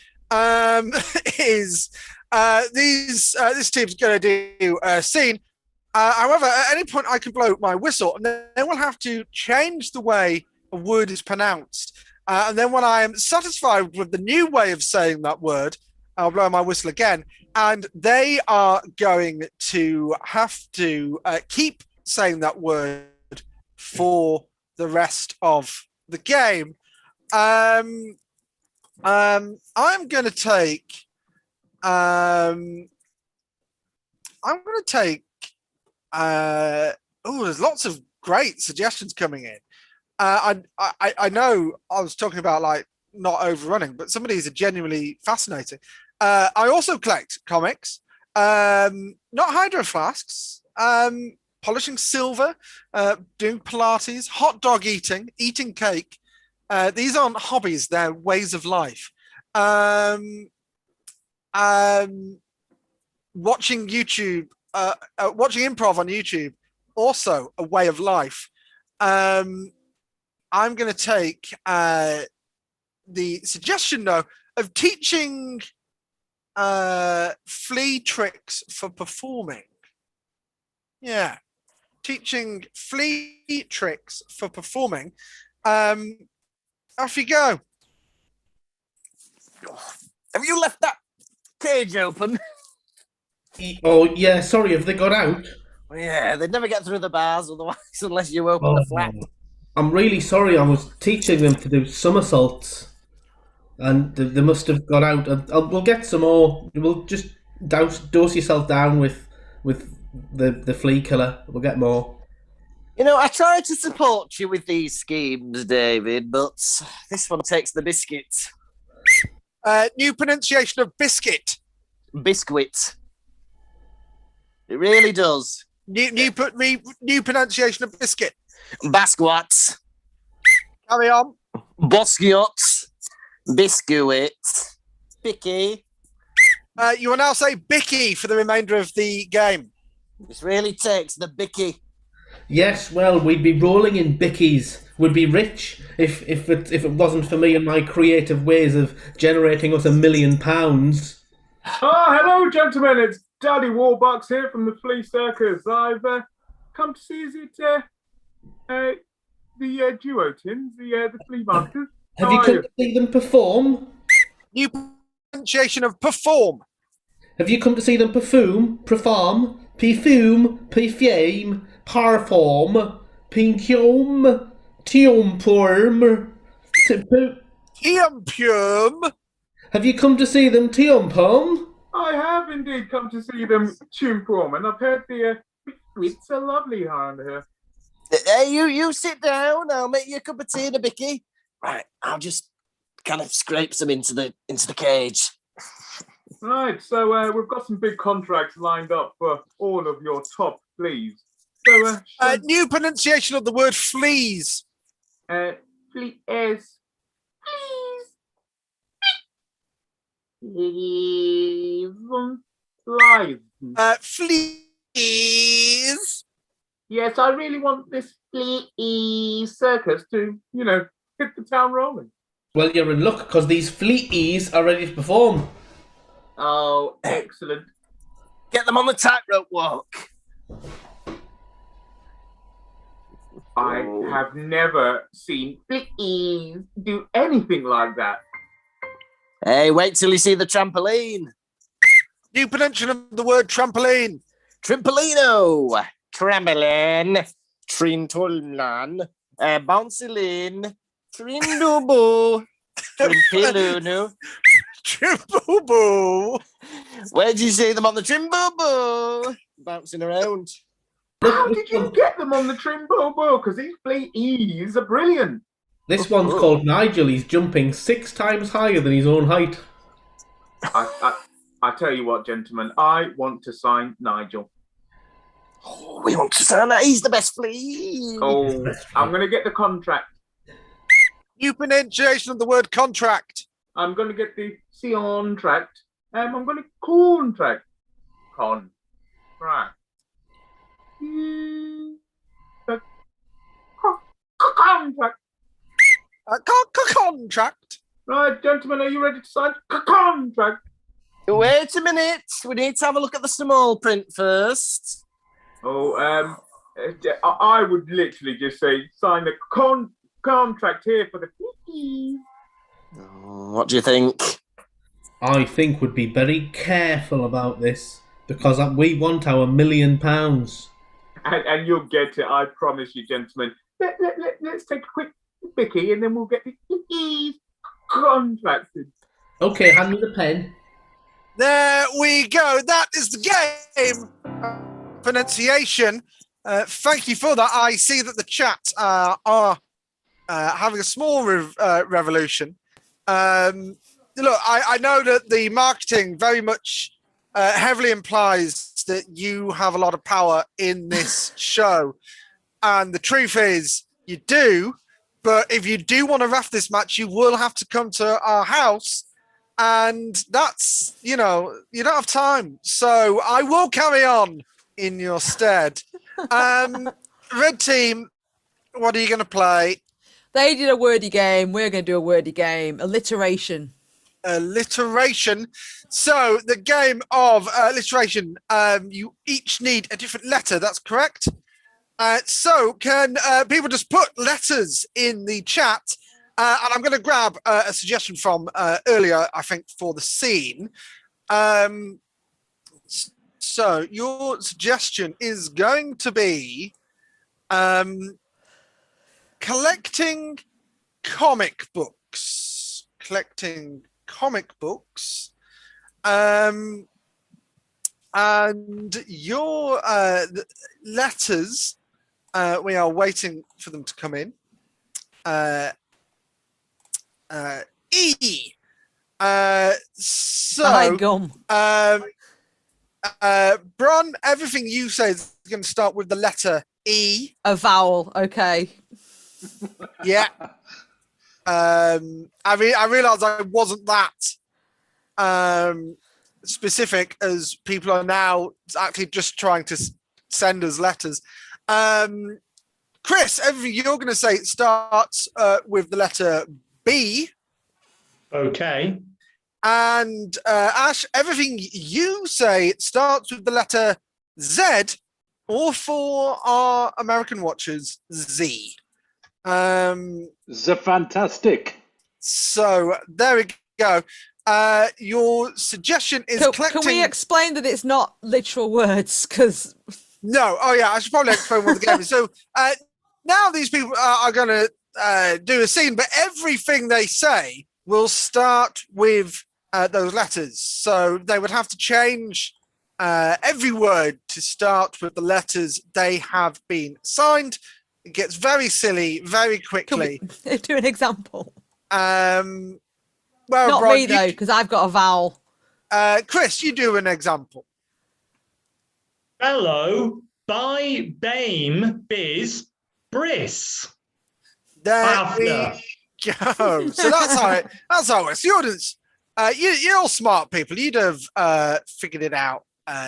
is this team's going to do a scene. However, at any point I can blow my whistle, and then we'll have to change the way a word is pronounced. And then when I am satisfied with the new way of saying that word, I'll blow my whistle again. And they are going to have to keep saying that word for the rest of the game. I'm going to take. There's lots of great suggestions coming in. I know I was talking about like not overrunning, but some of these are genuinely fascinating. I also collect comics, not hydro flasks, polishing silver, doing Pilates, hot dog eating cake. These aren't hobbies; they're ways of life. Watching YouTube. Watching improv on YouTube, also a way of life. I'm going to take the suggestion, though, of teaching flea tricks for performing. Yeah, teaching flea tricks for performing. Off you go. Have you left that cage open? Oh, yeah, sorry, have they got out? Yeah, they'd never get through the bars otherwise, unless you open the flap. I'm really sorry, I was teaching them to do somersaults. And they must have got out. We'll get some more. We'll just dose yourself down with the flea killer. We'll get more. You know, I try to support you with these schemes, David, but this one takes the biscuit. New pronunciation of biscuit. Biscuit. It really does. New pronunciation of biscuit. Basquats. Carry on. Bosquiots. Biscuit. Bicky. You will now say Bicky for the remainder of the game. This really takes the Bicky. Yes, well, we'd be rolling in bickies. We'd be rich if it wasn't for me and my creative ways of generating us £1 million. Oh, hello, gentlemen. It's Daddy Warbucks here from the Flea Circus. I've come to see, is it the duo tins, the Flea Masters? Have you come to see them perform? New pronunciation of perform. Have you come to see them perform, perfume, perfume, perform, pinkium, tiumporm, Tiumpium. Have you come to see them tiumpom? I have indeed come to see them perform, and I've heard the biscuits are lovely around here. Hey, you sit down. I'll make you a cup of tea and a bicky. Right, I'll just kind of scrape some into the cage. Right, so we've got some big contracts lined up for all of your top fleas. So, new pronunciation of the word fleas. fleas. Flies. Fleas. Yes, I really want this flea circus to, hit the town rolling. Well, you're in luck because these fleeties are ready to perform. Oh, excellent. Get them on the tightrope walk. I have never seen fleas do anything like that. Hey, wait till you see the trampoline. New pronunciation of the word trampoline. Trimpolino. Trampoline. Trintolnan. Bounceline. Trindubu. Trimpilunu. Trimbubu. Where did you see them on the Trimbubu? Bouncing around. How did you get them on the Trimbobo? Because these fleas are brilliant. This one's called Nigel. He's jumping 6 times higher than his own height. I tell you what, gentlemen, I want to sign Nigel. Oh, we want to sign that. He's the best flea. Oh, I'm going to get the contract. New pronunciation of the word contract. I'm going to get the contract. I'm going to contract. Contract. Contract. Contract. Right, gentlemen, are you ready to sign contract? Wait a minute. We need to have a look at the small print first. Oh, I would literally just say sign the contract here for the fleas. What do you think? I think we'd be very careful about this because we want our £1 million. And you'll get it, I promise you, gentlemen. Let's take a quick bicky and then we'll get the fleas contracted. Okay, hand me the pen. There we go. That is the game. Pronunciation. Thank you for that. I see that the chat are having a small revolution. Look, I know that the marketing very much heavily implies that you have a lot of power in this show. And the truth is, you do. But if you do want to ref this match, you will have to come to our house. And that's, you don't have time. So I will carry on in your stead. Red team, what are you going to play? They did a wordy game. We're going to do a wordy game. Alliteration. Alliteration. So the game of alliteration, you each need a different letter. That's correct. So can people just put letters in the chat And I'm going to grab a suggestion from earlier, I think, for the scene. So your suggestion is going to be collecting comic books. And your letters, we are waiting for them to come in. E. By gum. Bron, everything you say is going to start with the letter E. A vowel, okay. Yeah. I realised I wasn't that specific, as people are now actually just trying to send us letters. Chris, everything you're going to say starts with the letter B. Okay. And Ash, everything you say starts with the letter Z, or for our American watchers, Z. The fantastic. So there we go. Your suggestion is collecting... Can we explain that it's not literal words? Because no. Oh yeah, I should probably explain what the game is. So now these people are going to do a scene, but everything they say will start with those letters. So they would have to change every word to start with the letters they have been assigned. It gets very silly very quickly. Can we do an example? Well, not Rod, me though, because I've got a vowel. Chris, you do an example. Hello, by Bame Biz Briss. There we go. So that's how it works. The audience, you're all smart people. You'd have figured it out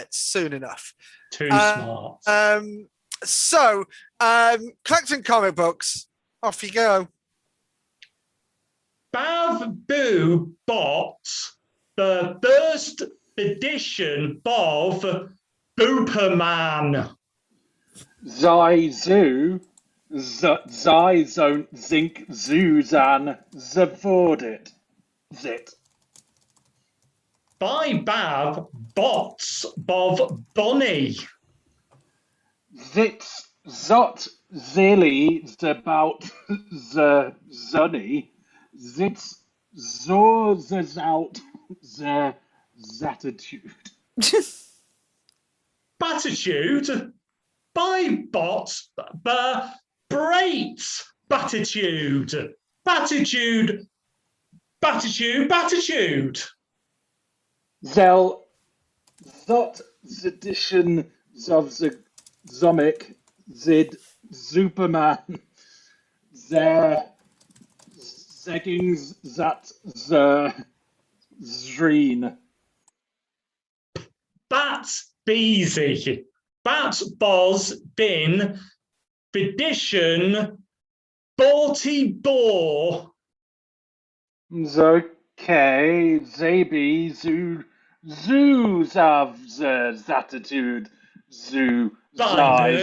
soon enough. Too smart. So, collecting comic books. Off you go. Bav Boo bought the first edition of Booperman. Zai Zone Zink Zuzan Zavordit. Zit. By Bav Bots Bov Bonnie. Zitz Zot Zilly Zabout the Zunny. Zitz Zors out the Zatitude. Batitude. By Bots Brate Batitude. Batitude. Zel Zot Zedition of the Zomic Zid Superman Zer Zeggings Zat Zer Zreen. Bat Beezy. Bat Boz Bin Bidition Borty Bor. Okay, Zabi Zoozav Zatitude Zoo. By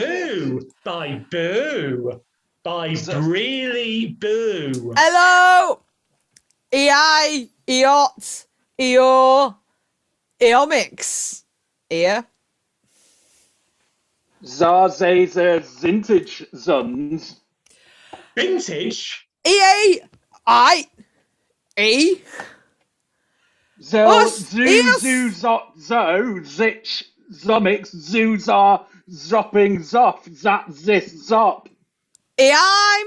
Boo. By Really Boo. Hello! EI, EOT, EO, EOMIX. Here. Zazaza Vintage Zuns. Vintage? EA, I, E. Zel Zoo Zo Zich Zomix Zoozar Zopping Zoff Zat Zis Zop. I'm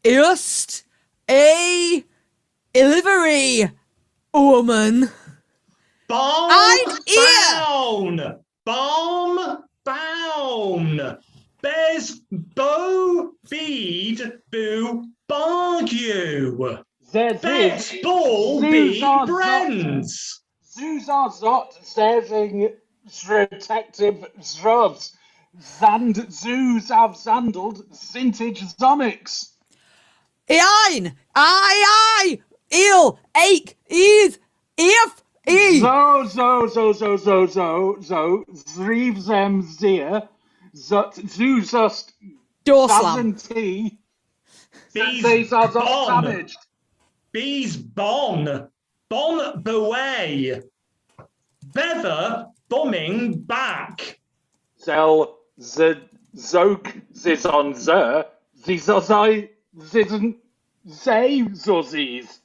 just a delivery woman. Balm bound. Bez bo bead boo bargue. Bet ball be brands. Zuzar Zot Zeving Detective Zruvs. Zand Zoozav Zandled Vintage Zomix. Ein, I, Il, Ake, Is, If, E. Zo, Zrivzem Zir, Zut Zuzust Doorslam. T. These These are not damaged. Bees bon. Bon beway. Beather bumming back. Zel zog zizon zer zizozai zizn zay zuzzies.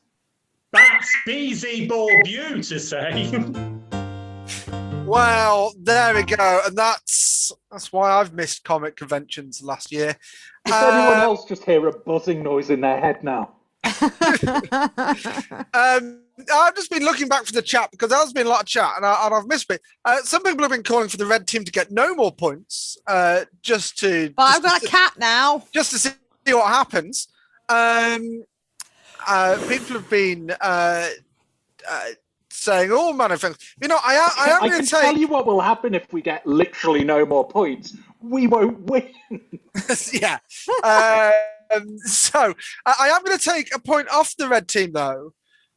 That's Beezy Borbew to say. Well, there we go, and that's why I've missed comic conventions last year. Does anyone else just hear a buzzing noise in their head now? I've just been looking back for the chat because there's been a lot of chat, and I've missed it. Some people have been calling for the red team to get no more points, just to. But I've got a cat now. Just to see what happens. People have been saying all manner of things. You know, I am I going can to say. tell you what will happen if we get literally no more points. We won't win. Yeah. So I am going to take a point off the red team though,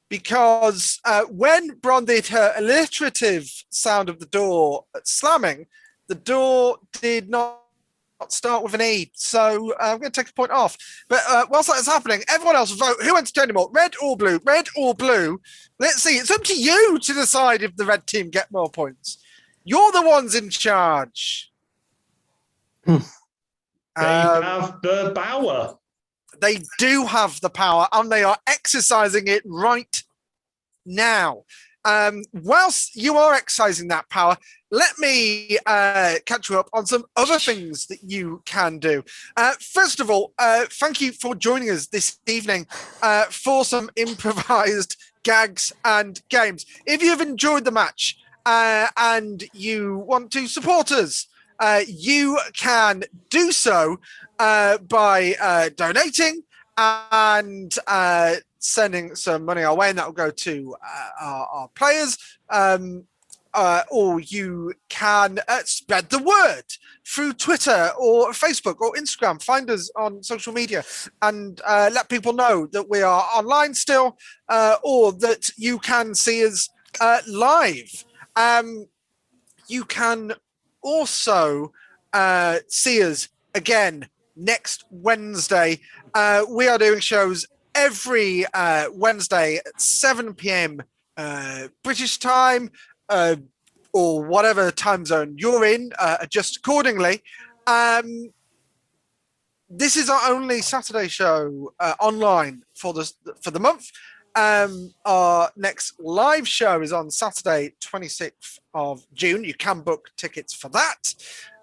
because when Bron did her alliterative sound of the door slamming, the door did not start with an E. So I'm going to take a point off. But whilst that is happening, everyone else vote. Who entertained more? Red or blue? Red or blue? Let's see. It's up to you to decide if the red team get more points. You're the ones in charge. They have the power. They do have the power, and they are exercising it right now. Whilst you are exercising that power, let me catch you up on some other things that you can do. First of all, thank you for joining us this evening for some improvised gags and games. If you've enjoyed the match and you want to support us, you can do so by donating and sending some money our way, and that will go to our players. Or you can spread the word through Twitter or Facebook or Instagram. Find us on social media and let people know that we are online still, or that you can see us live. You can also see us again next Wednesday. We are doing shows every Wednesday at 7 p.m. British time, or whatever time zone you're in, adjust accordingly. This is our only Saturday show online for the month. Our next live show is on Saturday, 26th of June. You can book tickets for that.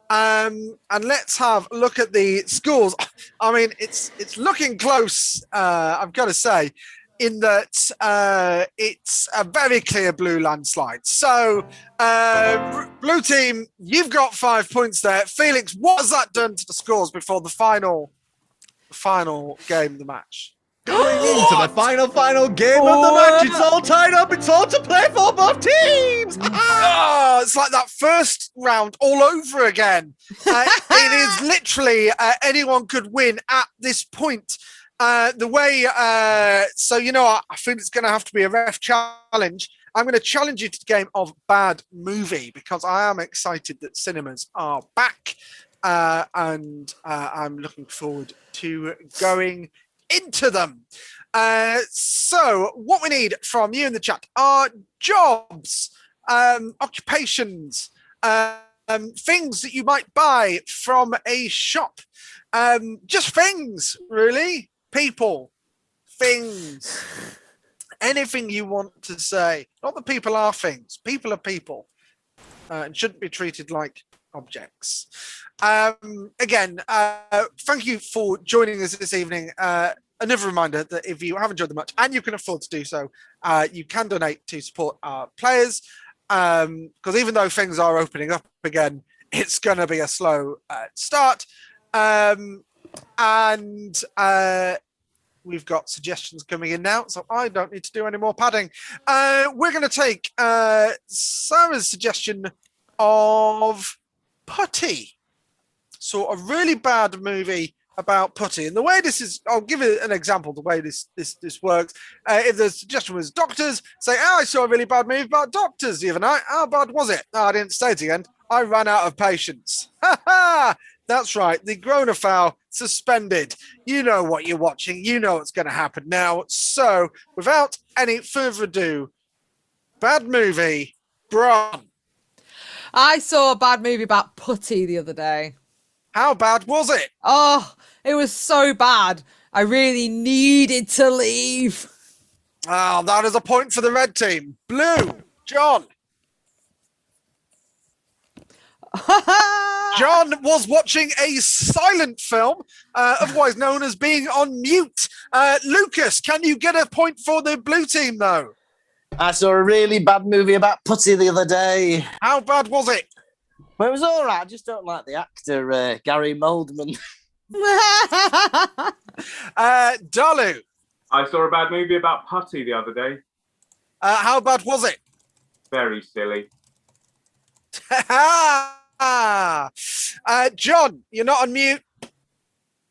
And let's have a look at the scores. I mean, it's looking close, I've got to say, in that it's a very clear blue landslide. So, blue team, you've got 5 points there. Felix, what has that done to the scores before the final game of the match? Going into the final game of the match. It's all tied up. It's all to play for both teams. Oh, it's like that first round all over again. It is literally anyone could win at this point. The way, so you know, I think it's going to have to be a ref challenge. I'm going to challenge you to the game of Bad Movie because I am excited that cinemas are back, and I'm looking forward to going into them. So what we need from you in the chat are jobs, occupations, things that you might buy from a shop, just things, really. People, things, anything you want to say. Not that people are things. People are people, and shouldn't be treated like objects. Again, thank you for joining us this evening. Another reminder that if you have enjoyed the match and you can afford to do so, you can donate to support our players. Because even though things are opening up again, it's going to be a slow start. And we've got suggestions coming in now, so I don't need to do any more padding. We're going to take Sarah's suggestion of Putty. So a really bad movie about putty. And the way this is, I'll give it an example, the way this works. If the suggestion was doctors, say, I saw a really bad movie about doctors the other night. How bad was it? No, I didn't stay to the end. I ran out of patience. Ha ha! That's right. The Grona foul suspended. You know what you're watching. You know what's going to happen now. So, without any further ado, bad movie, Bron. I saw a bad movie about putty the other day. How bad was it? Oh, it was so bad. I really needed to leave. Oh, that is a point for the red team. Blue, John. John was watching a silent film, otherwise known as being on mute. Lucas, can you get a point for the blue team, though? I saw a really bad movie about putty the other day. How bad was it? Well, it was all right. I just don't like the actor, Gary Moldman. Dalu. I saw a bad movie about putty the other day. How bad was it? Very silly. John, you're not on mute.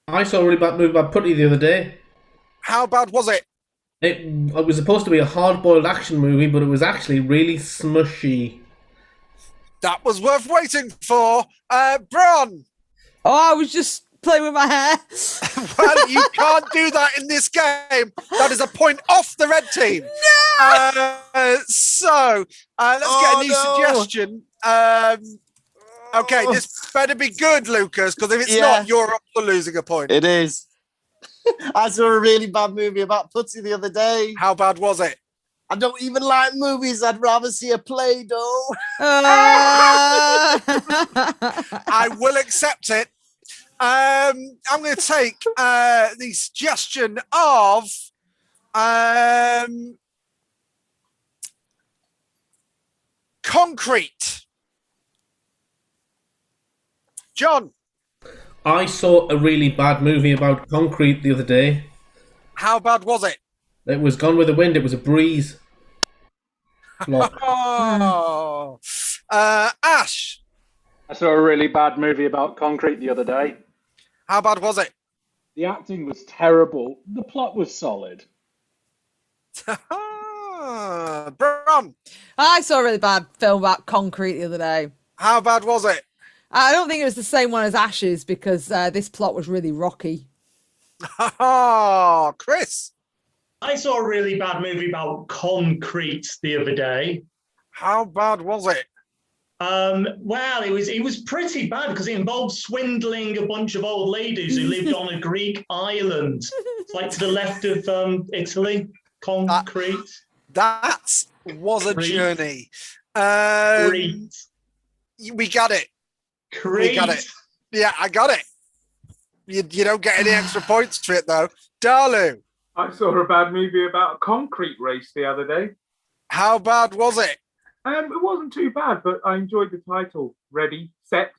I saw a really bad movie about putty the other day. How bad was it? It was supposed to be a hard-boiled action movie, but it was actually really smushy. That was worth waiting for. Bron. Oh, I was just playing with my hair. Well, you can't do that in this game. That is a point off the red team. No! Let's get a new suggestion. Okay, this better be good, Lucas, because if it's not, you're up for losing a point. It is. I saw a really bad movie about putty the other day. How bad was it? I don't even like movies. I'd rather see a Play-Doh. I will accept it. I'm going to take the suggestion of concrete. John. I saw a really bad movie about concrete the other day. How bad was it? It was Gone with the Wind. It was a breeze. Oh. Ash. I saw a really bad movie about concrete the other day. How bad was it? The acting was terrible. The plot was solid. Bron. I saw a really bad film about concrete the other day. How bad was it? I don't think it was the same one as Ash's because this plot was really rocky. Oh, Chris. I saw a really bad movie about concrete the other day. How bad was it? Well, it was pretty bad because it involved swindling a bunch of old ladies who lived on a Greek island. It's like to the left of Italy. Concrete. That was a journey. Crete. We got it. Crete. We got it. Yeah, I got it. You don't get any extra points for it, though. Dalu. I saw a bad movie about a concrete race the other day. How bad was it? It wasn't too bad, but I enjoyed the title. Ready, set.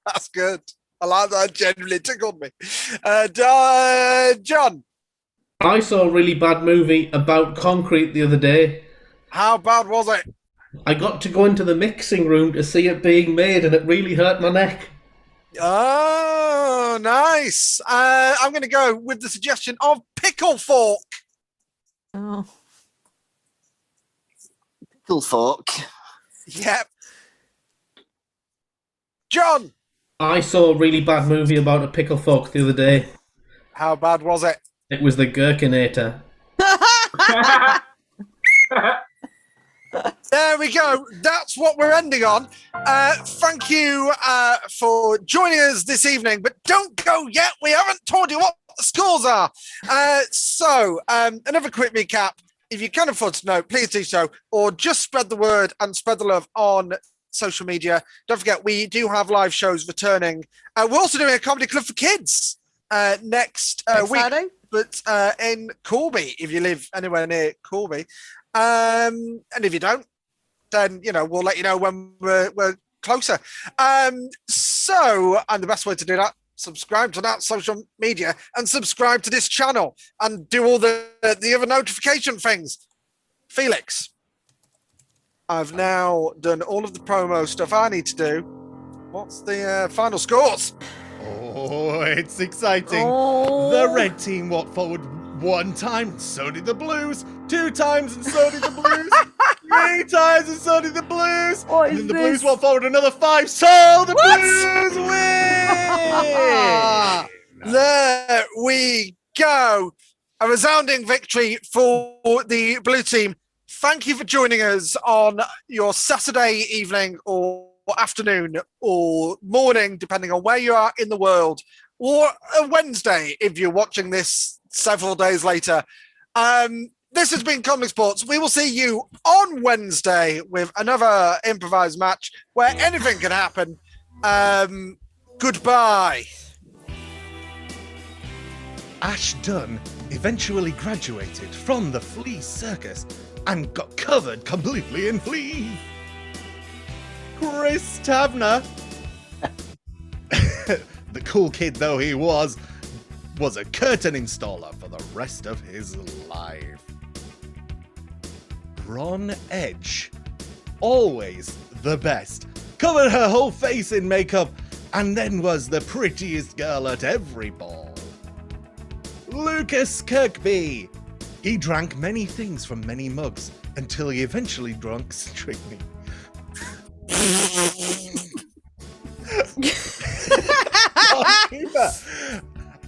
That's good. I like that. Genuinely tickled me. John. I saw a really bad movie about concrete the other day. How bad was it? I got to go into the mixing room to see it being made, and it really hurt my neck. Oh, nice. I'm going to go with the suggestion of pickle fork. Oh. Pickle fork. Yep. John. I saw a really bad movie about a pickle fork the other day. How bad was it? It was the Gherkinator. There we go. That's what we're ending on. Thank you for joining us this evening, but don't go yet. We haven't told you what the scores are. Another quick recap. If you can afford to know, please do so, or just spread the word and spread the love on social media. Don't forget, we do have live shows returning. We're also doing a comedy club for kids next week, Friday? but in Corby, if you live anywhere near Corby. And if you don't, then, we'll let you know when we're closer. And the best way to do that, subscribe to that social media and subscribe to this channel and do all the other notification things. Felix, I've now done all of the promo stuff I need to do. What's the final scores? Oh, it's exciting. Oh. The red team walked forward 1 time, and so did the blues. 2 times, and so did the blues. 3 retires and so did the Blues. What And is then the Blues this? went forward another 5, so the What? Blues win! There we go. A resounding victory for the blue team. Thank you for joining us on your Saturday evening or afternoon or morning, depending on where you are in the world, or a Wednesday if you're watching this several days later. This has been ComedySportz. We will see you on Wednesday with another improvised match where anything can happen. Goodbye. Ash Dunn eventually graduated from the flea circus and got covered completely in fleas. Chris Tavener, the cool kid though he was a curtain installer for the rest of his life. Ron Edge, always the best, covered her whole face in makeup and then was the prettiest girl at every ball. Lucas Kirkby, he drank many things from many mugs until he eventually drank strychnine.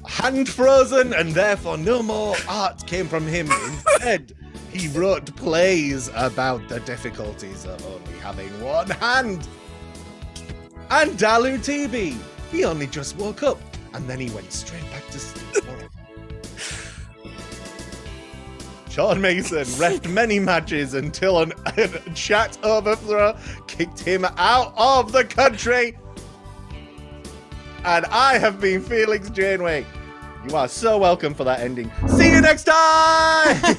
Hand frozen and therefore no more art came from him. Instead, he wrote plays about the difficulties of only having one hand. And Dalu TB, he only just woke up and then he went straight back to sleep. Sean Mason refed many matches until a chat overthrow kicked him out of the country. And I have been Felix Janeway. You are so welcome for that ending. See you next time!